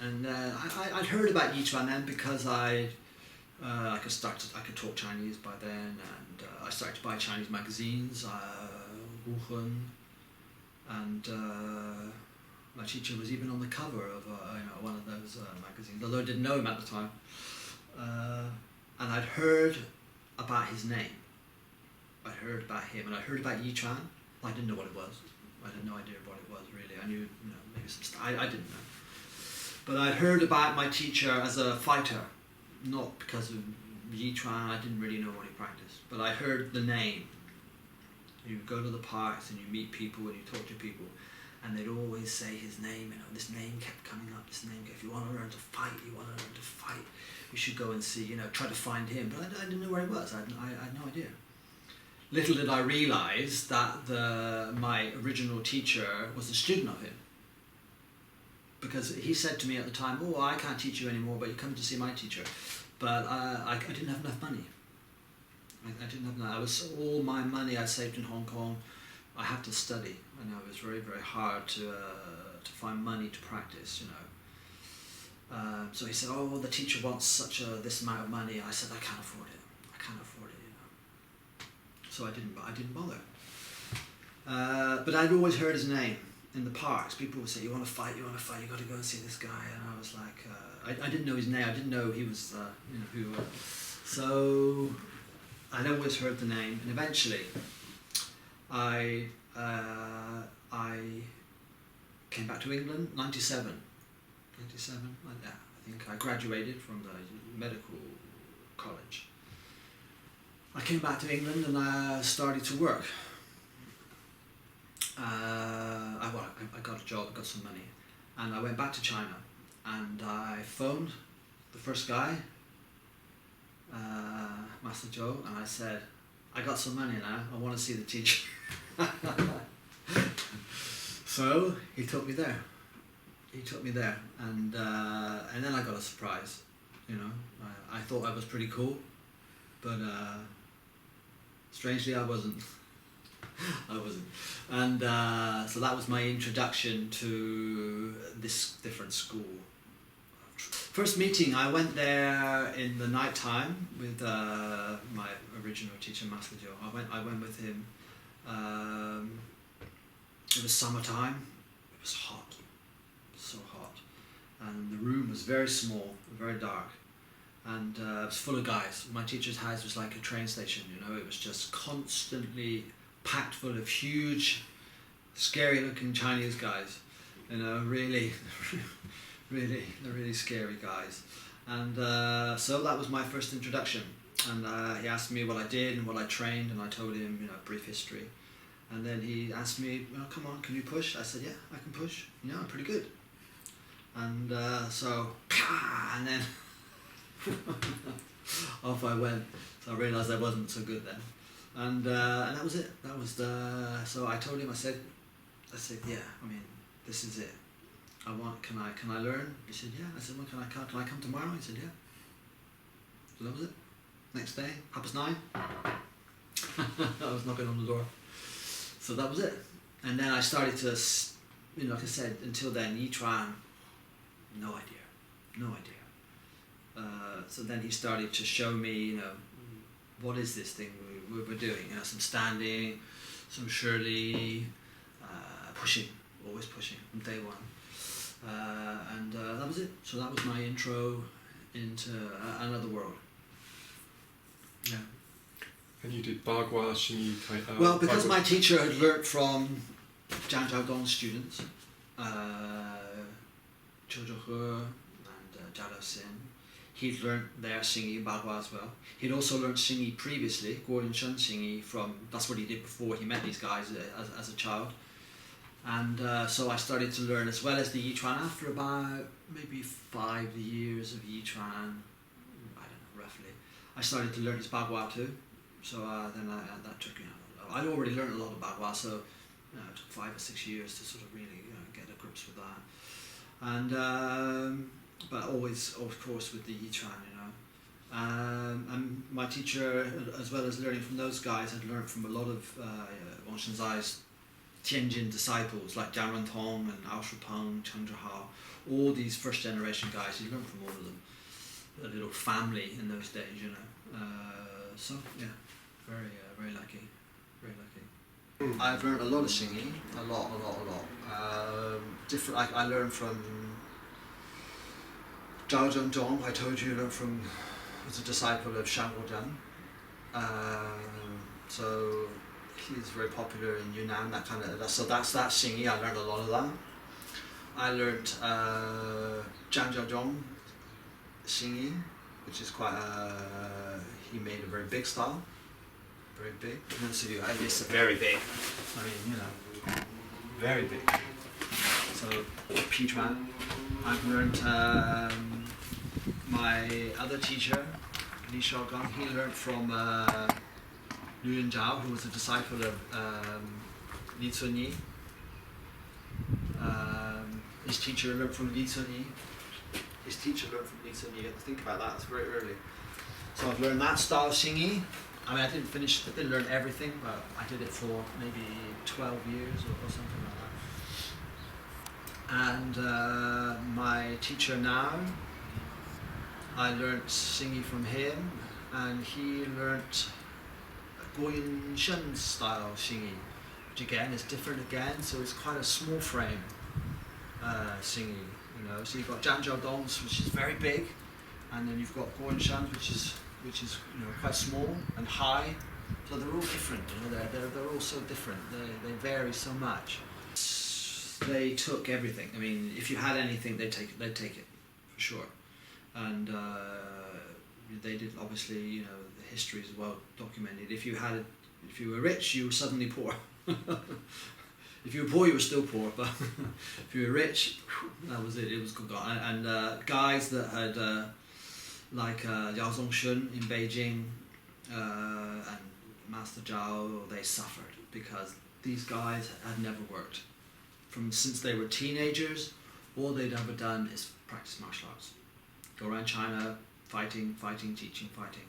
and I'd heard about Yiquan then because I could talk Chinese by then, and I started to buy Chinese magazines, Wuhan, and my teacher was even on the cover of one of those magazines, although I didn't know him at the time, and I'd heard about his name. I'd heard about him, and I heard about Yiquan. I didn't know what it was. I had no idea what it was really. I knew, you know, maybe some stuff. I didn't know. But I'd heard about my teacher as a fighter, not because of Yiquan. I didn't really know what he practiced. But I heard the name. You go to the parks and you meet people and you talk to people, and they'd always say his name. You know, this name kept coming up. This name. If you want to learn to fight, you should go and see. You know, try to find him. But I didn't know where he was. I had no idea. Little did I realise that my original teacher was a student of him. Because he said to me at the time, oh, I can't teach you anymore, but you come to see my teacher. But I didn't have enough money. I didn't have enough. All my money I'd saved in Hong Kong, I had to study. And it was very, very hard to find money to practice, you know. So he said, oh, the teacher wants this amount of money. I said, I can't afford it. I can't afford it, you know. So I didn't bother. But I'd always heard his name in the parks. People would say, you want to fight, you got to go and see this guy. And I was like, I didn't know his name. I didn't know he was, you know, who. So I'd always heard the name. And eventually, I came back to England, 97, like that. I think I graduated from the medical college. I came back to England and I started to work. I got a job, got some money, and I went back to China, and I phoned the first guy, Master Joe, and I said, I got some money now, I want to see the teacher. So he took me there. And then I got a surprise, you know. I thought I was pretty cool, but strangely I wasn't. And so that was my introduction to this different school. First meeting, I went there in the night time with my original teacher, Master Joe. I went with him. It was summertime. It was hot, so hot, and the room was very small, very dark, and it was full of guys. My teacher's house was like a train station. You know, it was just constantly packed full of huge, scary-looking Chinese guys. You know, really scary guys. And so that was my first introduction. And he asked me what I did and what I trained, and I told him, you know, a brief history. And then he asked me, well, come on, can you push? I said, yeah, I can push. You know, I'm pretty good. And so, and then off I went. So I realised I wasn't so good then. And that was it. That was so I told him, I said, yeah, I mean, this is it. Can I learn? He said, yeah. I said, well, can I come tomorrow? He said, yeah. So that was it. Next day, 9:30. I was knocking on the door. So that was it. And then I started to, like I said, until then, Yiquan, no idea. So then he started to show me, what is this thing we're doing? Some standing, some Shirley, pushing, always pushing from day one. And that was it. So that was my intro into another world. Yeah. And you did Bagua, Xingyi, well, because Bagua. my teacher had learnt from Zhang Jiaodong's students, Zhou Zhouhe and Jia Daoxin. He'd learnt their Xingyi Bagua as well. He'd also learnt Xingyi previously, Guoyunshen Xingyi that's what he did before he met these guys as a child. And so I started to learn as well as the Yiquan after about maybe 5 years of Yiquan, I don't know, roughly. I started to learn his Bagua too. So then that took, I'd already learned a lot of Bagua, so it took 5 or 6 years to sort of really get a grips with that. And but always, of course, with the Yiquan, and my teacher, as well as learning from those guys, had learned from a lot of Wang Shenzai's Tianjin disciples like Jiang Rentong and Ao Shupeng, Chen Zhihao, all these first generation guys. He learned from all of them. A little family in those days, so yeah, very lucky, very lucky. I've learned a lot of Xingyi, a lot. Different. I learned from Zhao Zhengzhong. I told you, was a disciple of Shan Guozhang. So he's very popular in Yunnan. So that's that Xingyi. I learned a lot of that. I learned Zhang Jiaozhong Xingyi, which is quite he made a very big style, very big. It's very big. I mean, very big. So Pichuan. I've learned my other teacher, Li Shaogang. He learned from Liu Yunzhao, who was a disciple of Li Cunyi. His teacher learned from Li Cunyi. His teacher learned from Li Cunyi. You have to think about that, it's very early. So I've learned that style of Xingyi. I mean, I didn't learn everything, but I did it for maybe 12 years or something like that. And my teacher now, I learnt Xingyi from him, and he learnt Guoyunshen style Xingyi, which again is different again, so it's quite a small frame Xingyi, So you've got Zhang Jiaodong's, which is very big, and then you've got Guoyunshen, which is quite small and high. So they're all different, they're all so different. They vary so much. They took everything. I mean, if you had anything, they'd take it for sure. And they did, obviously, the history is well documented. If you were rich, you were suddenly poor. If you were poor, you were still poor. But if you were rich, that was it. It was good. And guys that had like Yao Zongshun in Beijing and Master Zhao, they suffered because these guys had never worked. Since they were teenagers, all they'd ever done is practice martial arts. Go around China, fighting, teaching, fighting.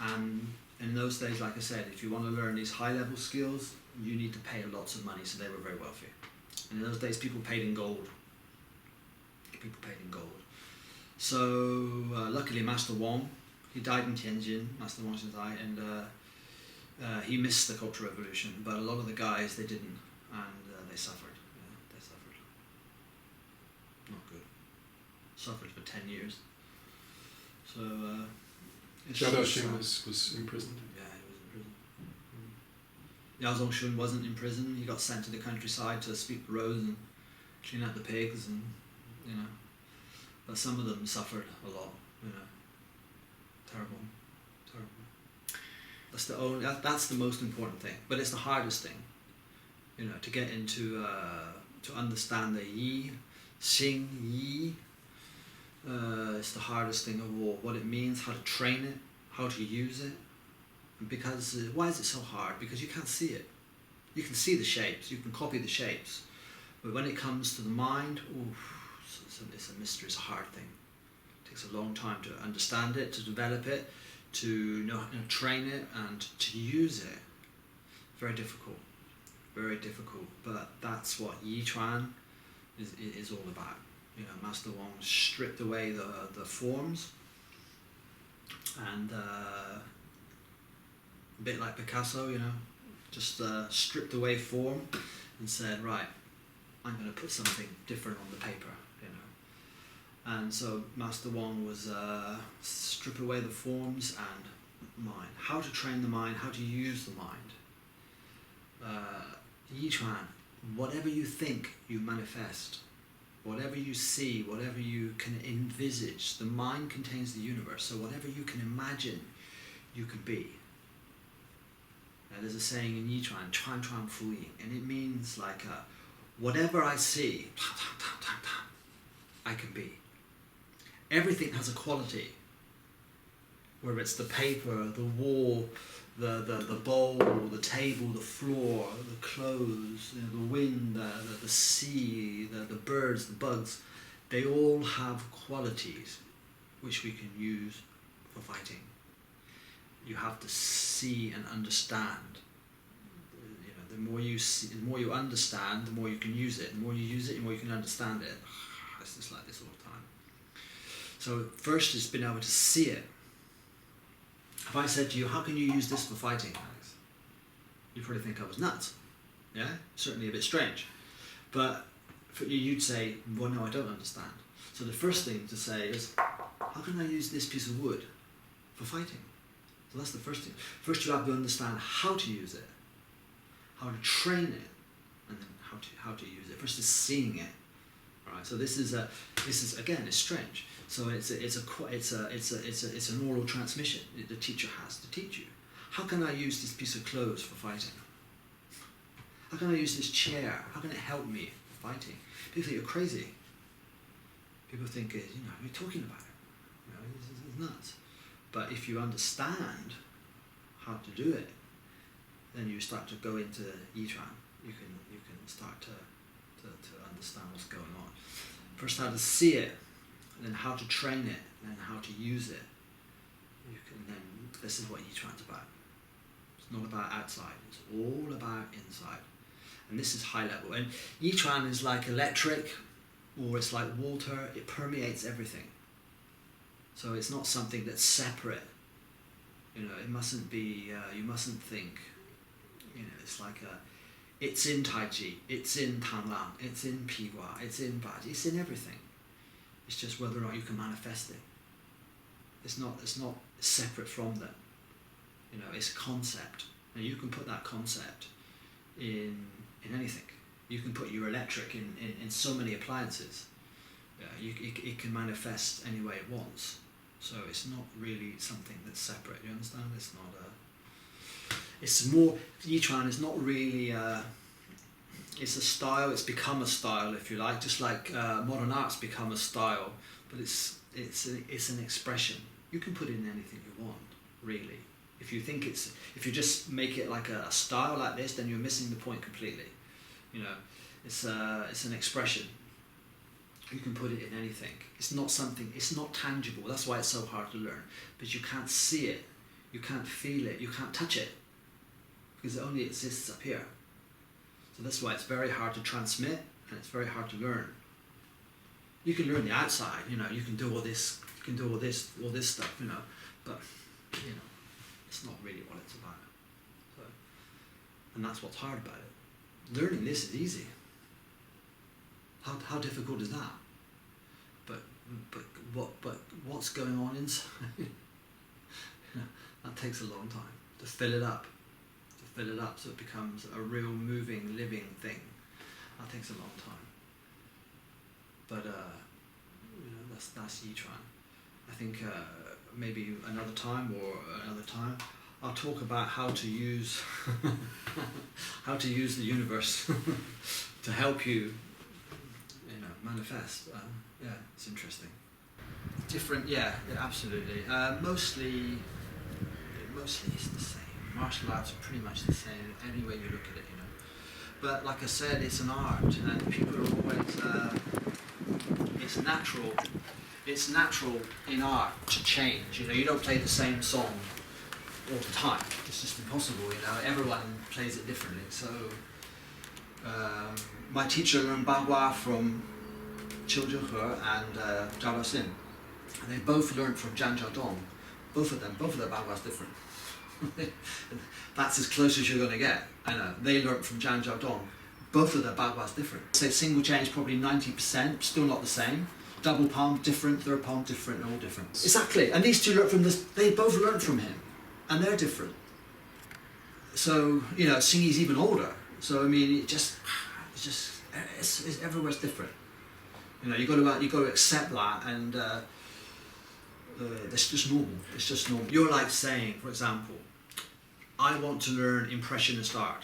And in those days, like I said, if you want to learn these high-level skills, you need to pay lots of money, so they were very wealthy. And in those days, people paid in gold. So, luckily, Master Wang, he died in Tianjin, Master Wang Shenzai, and he missed the Cultural Revolution, but a lot of the guys, they didn't, and they suffered. Not good. Suffered for 10 years. So, Jia Daoxin was imprisoned. Yeah, he was in prison. Yao Zongshun wasn't in prison. He got sent to the countryside to sweep the roads and clean out the pigs, and but some of them suffered a lot. Terrible. That's the most important thing, but it's the hardest thing. To get into to understand the Yi, Xing Yi. It's the hardest thing of all. What it means, how to train it, how to use it. Why is it so hard? Because you can't see it. You can see the shapes, you can copy the shapes, But when it comes to the mind, it's a mystery, it's a hard thing. It takes a long time to understand it, to develop it, to train it, and to use it. Very difficult, but that's what Yiquan is all about. Master Wong stripped away the forms, and a bit like Picasso, just stripped away form and said, right, I'm going to put something different on the paper, And so Master Wong was strip away the forms and mind. How to train the mind, how to use the mind. Yiquan, whatever you think, you manifest. Whatever you see, whatever you can envisage, the mind contains the universe. So whatever you can imagine, you could be. There's a saying in Yiquan, 川川浮影, and it means like whatever I see, I can be. Everything has a quality, whether it's the paper, the wall, the bowl, the table, the floor, the clothes, the wind, the sea, the birds, the bugs. They all have qualities which we can use for fighting. You have to see and understand. The more you see, the more you understand, the more you can use it. The more you use it, the more you can understand it. It's just like this all the time. So first is being able to see it. If I said to you, how can you use this for fighting, Alex? You'd probably think I was nuts. Yeah? Certainly a bit strange. But for you, you'd say, well, no, I don't understand. So the first thing to say is, how can I use this piece of wood for fighting? So that's the first thing. First you have to understand how to use it, how to train it, and then how to use it. First is seeing it. Right? So this is again, it's strange. So it's an oral transmission the teacher has to teach you. How can I use this piece of clothes for fighting? How can I use this chair? How can it help me for fighting? People think you're crazy. People think, what are you talking about? It's nuts. But if you understand how to do it, then you start to go into Yiquan. You can start to understand what's going on. First, how to see it, and then how to train it, and then how to use it. This is what Yiquan's about. It's not about outside. It's all about inside. And this is high level. And Yiquan is like electric, or it's like water. It permeates everything. So it's not something that's separate. It mustn't be. You mustn't think. It's like it's in Tai Chi. It's in Tanglang. It's in Pigua. It's in Baji. It's in everything. It's just whether or not you can manifest it. It's not separate from them. It's a concept. And you can put that concept in anything. You can put your electric in so many appliances. It can manifest any way it wants. So it's not really something that's separate. You understand? It's not it's more, Yiquan is not really it's a style. It's become a style, if you like, just like modern art's become a style. But it's an expression. You can put in anything you want, really. If you just make it like a style like this, then you're missing the point completely. It's an expression. You can put it in anything. It's not tangible. That's why it's so hard to learn. But you can't see it, you can't feel it, you can't touch it, because it only exists up here. So that's why it's very hard to transmit, and it's very hard to learn. You can learn the outside, you can do all this, all this stuff, but it's not really what it's about. So, and that's what's hard about it. Learning this is easy. How difficult is that? But what's going on inside? That takes a long time to fill it up, so it becomes a real moving, living thing. That takes a long time. But that's Yiquan. I think maybe another time I'll talk about how to use the universe to help you manifest. It's interesting. Different, yeah, absolutely. Mostly it's the same. Martial arts are pretty much the same any way you look at it, But like I said, it's an art, and people are always. It's natural. It's natural in art to change. You know, you don't play the same song all the time. It's just impossible. You know, everyone plays it differently. So, my teacher learned Bagua from Chiu and Zhao Xin. They both learned from Zhang Jiaodong. Both of their Bagua's different. That's as close as you're going to get. I know. They learned from Zhang Jiaodong. Both of their Bagua's different. Say single change probably 90%, still not the same. Double palm different, third palm different, all different. Exactly. And these two learned from this. They both learned from him, and they're different. So you know, Singy's even older. So I mean, it's everywhere's different. You know, you got to accept that, and that's just normal. It's just normal. You're like saying, for example, I want to learn Impressionist art.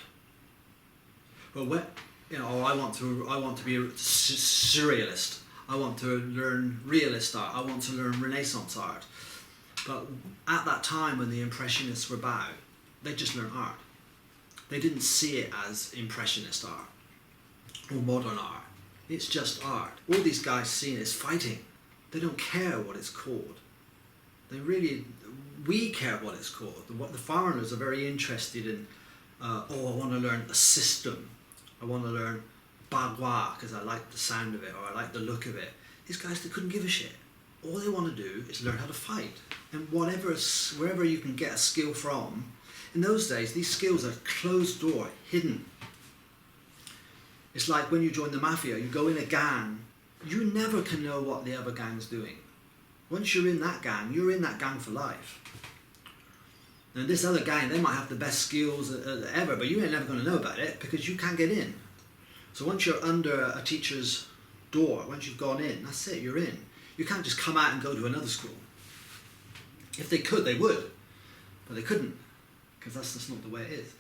Well, or I want to be a surrealist. I want to learn realist art. I want to learn Renaissance art. But at that time, when the Impressionists were about, they just learned art. They didn't see it as Impressionist art or modern art. It's just art. All these guys see it as fighting. They don't care what it's called. We care what it's called. The foreigners are very interested in, I want to learn a system. I want to learn Bagua because I like the sound of it or I like the look of it. These guys, they couldn't give a shit. All they want to do is learn how to fight. And wherever you can get a skill from, in those days, these skills are closed door, hidden. It's like when you join the mafia, you go in a gang, you never can know what the other gang's doing. Once you're in that gang, you're in that gang for life. And this other gang, they might have the best skills ever, but you ain't never going to know about it because you can't get in. So once you're under a teacher's door, once you've gone in, that's it, you're in. You can't just come out and go to another school. If they could, they would, but they couldn't because that's just not the way it is.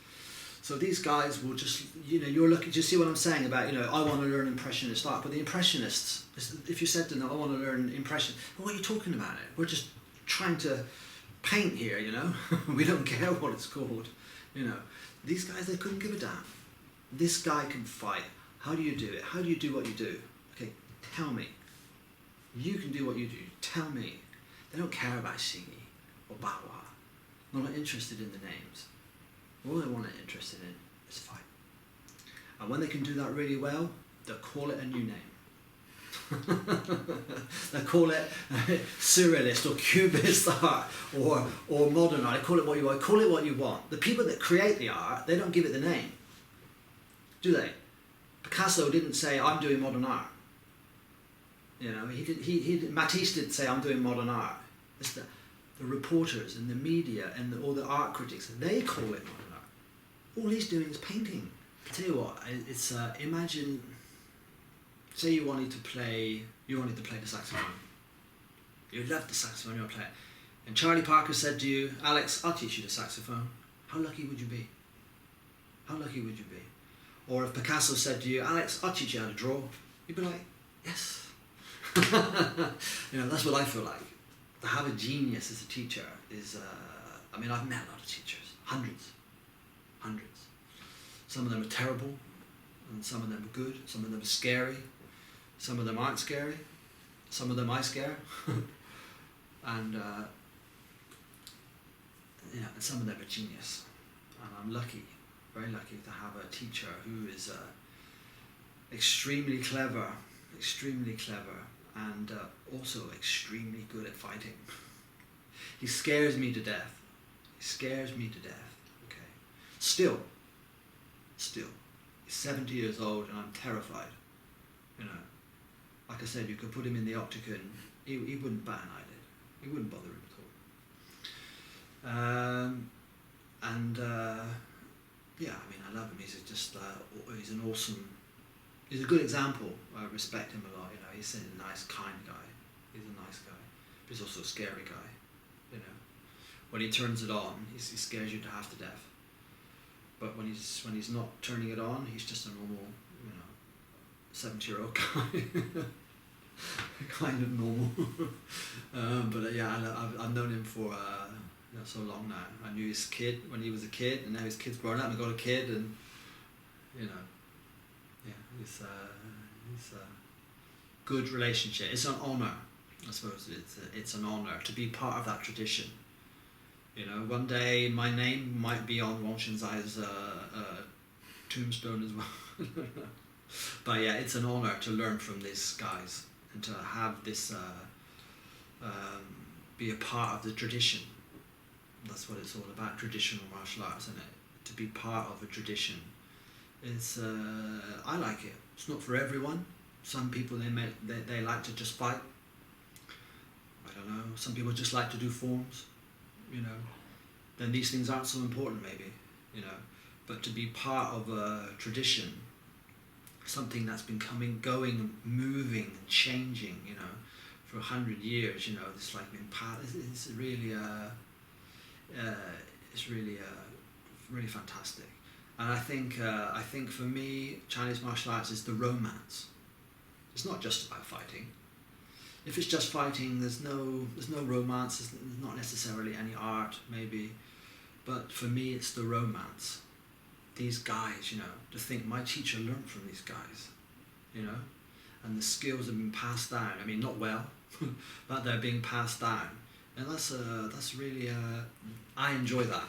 So these guys will just, you know, you're looking, do you see what I'm saying about, you know, I want to learn Impressionist art, but the Impressionists, if you said to them, I want to learn Impression, well, what are you talking about it? We're just trying to paint here, you know. We don't care what it's called, you know. These guys, they couldn't give a damn. This guy can fight. How do you do it? How do you do what you do? Okay, tell me. You can do what you do. Tell me. They don't care about Xingyi or Bagua. They're not interested in the names. All they want to interested in is fight. And when they can do that really well, they'll call it a new name. They call it surrealist or cubist art or modern art. Call it what you want. Call it what you want. The people that create the art, they don't give it the name, do they? Picasso didn't say I'm doing modern art. You know, Matisse didn't say I'm doing modern art. It's the reporters and the media and all the art critics, they call it modern art. All he's doing is painting. I tell you what, it's imagine. Say you wanted to play the saxophone. You loved the saxophone, you want to play it. And Charlie Parker said to you, Alex, I'll teach you the saxophone. How lucky would you be? How lucky would you be? Or if Picasso said to you, Alex, I'll teach you how to draw. You'd be like, yes. You know, that's what I feel like. To have a genius as a teacher is, I mean, I've met a lot of teachers. Hundreds. Some of them are terrible. And some of them are good. Some of them are scary. Some of them aren't scary. Some of them I scare. And you know, and some of them are genius. And I'm lucky, very lucky to have a teacher who is extremely clever, and also extremely good at fighting. He scares me to death. Okay. Still. He's 70 years old and I'm terrified. You know, like I said, you could put him in the octagon, he wouldn't bat an eyelid. He wouldn't bother him at all. Yeah, I mean, I love him. He's just, he's an awesome, he's a good example. I respect him a lot. You know, he's a nice, kind guy. He's a nice guy, but he's also a scary guy. You know, when he turns it on, he scares you to half to death. But when he's not turning it on, he's just a normal, you know, 70-year-old guy. Kind of normal. But yeah, I've known him for you know, so long now. I knew his kid when he was a kid, and now his kid's grown up and got a kid, and you know, it's a good relationship. It's an honor, I suppose. It's an honor to be part of that tradition. You know, one day my name might be on Wang Shenzai's tombstone as well. But yeah, it's an honor to learn from these guys and to have this be a part of the tradition. That's what it's all about, traditional martial arts, isn't it? To be part of a tradition. It's I like it. It's not for everyone. Some people they like to just fight. I don't know. Some people just like to do forms. You know, then these things aren't so important, maybe. You know, but to be part of a tradition, something that's been going, moving, and changing. You know, for 100 years. You know, it's like been part. It's really really fantastic. And I think for me, Chinese martial arts is the romance. It's not just about fighting. If it's just fighting, there's no romance. There's not necessarily any art, maybe. But for me, it's the romance. These guys, you know, to think my teacher learned from these guys, you know, and the skills have been passed down. I mean, not well, but they're being passed down, and that's really I enjoy that.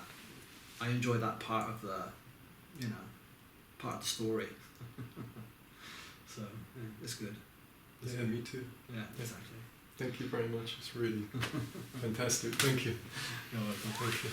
I enjoy that part of the, you know, part of the story. So yeah, it's good. It's Yeah, good. me too. Yeah, exactly. Thank you very much. It's really fantastic. Thank you. You're welcome. Thank you.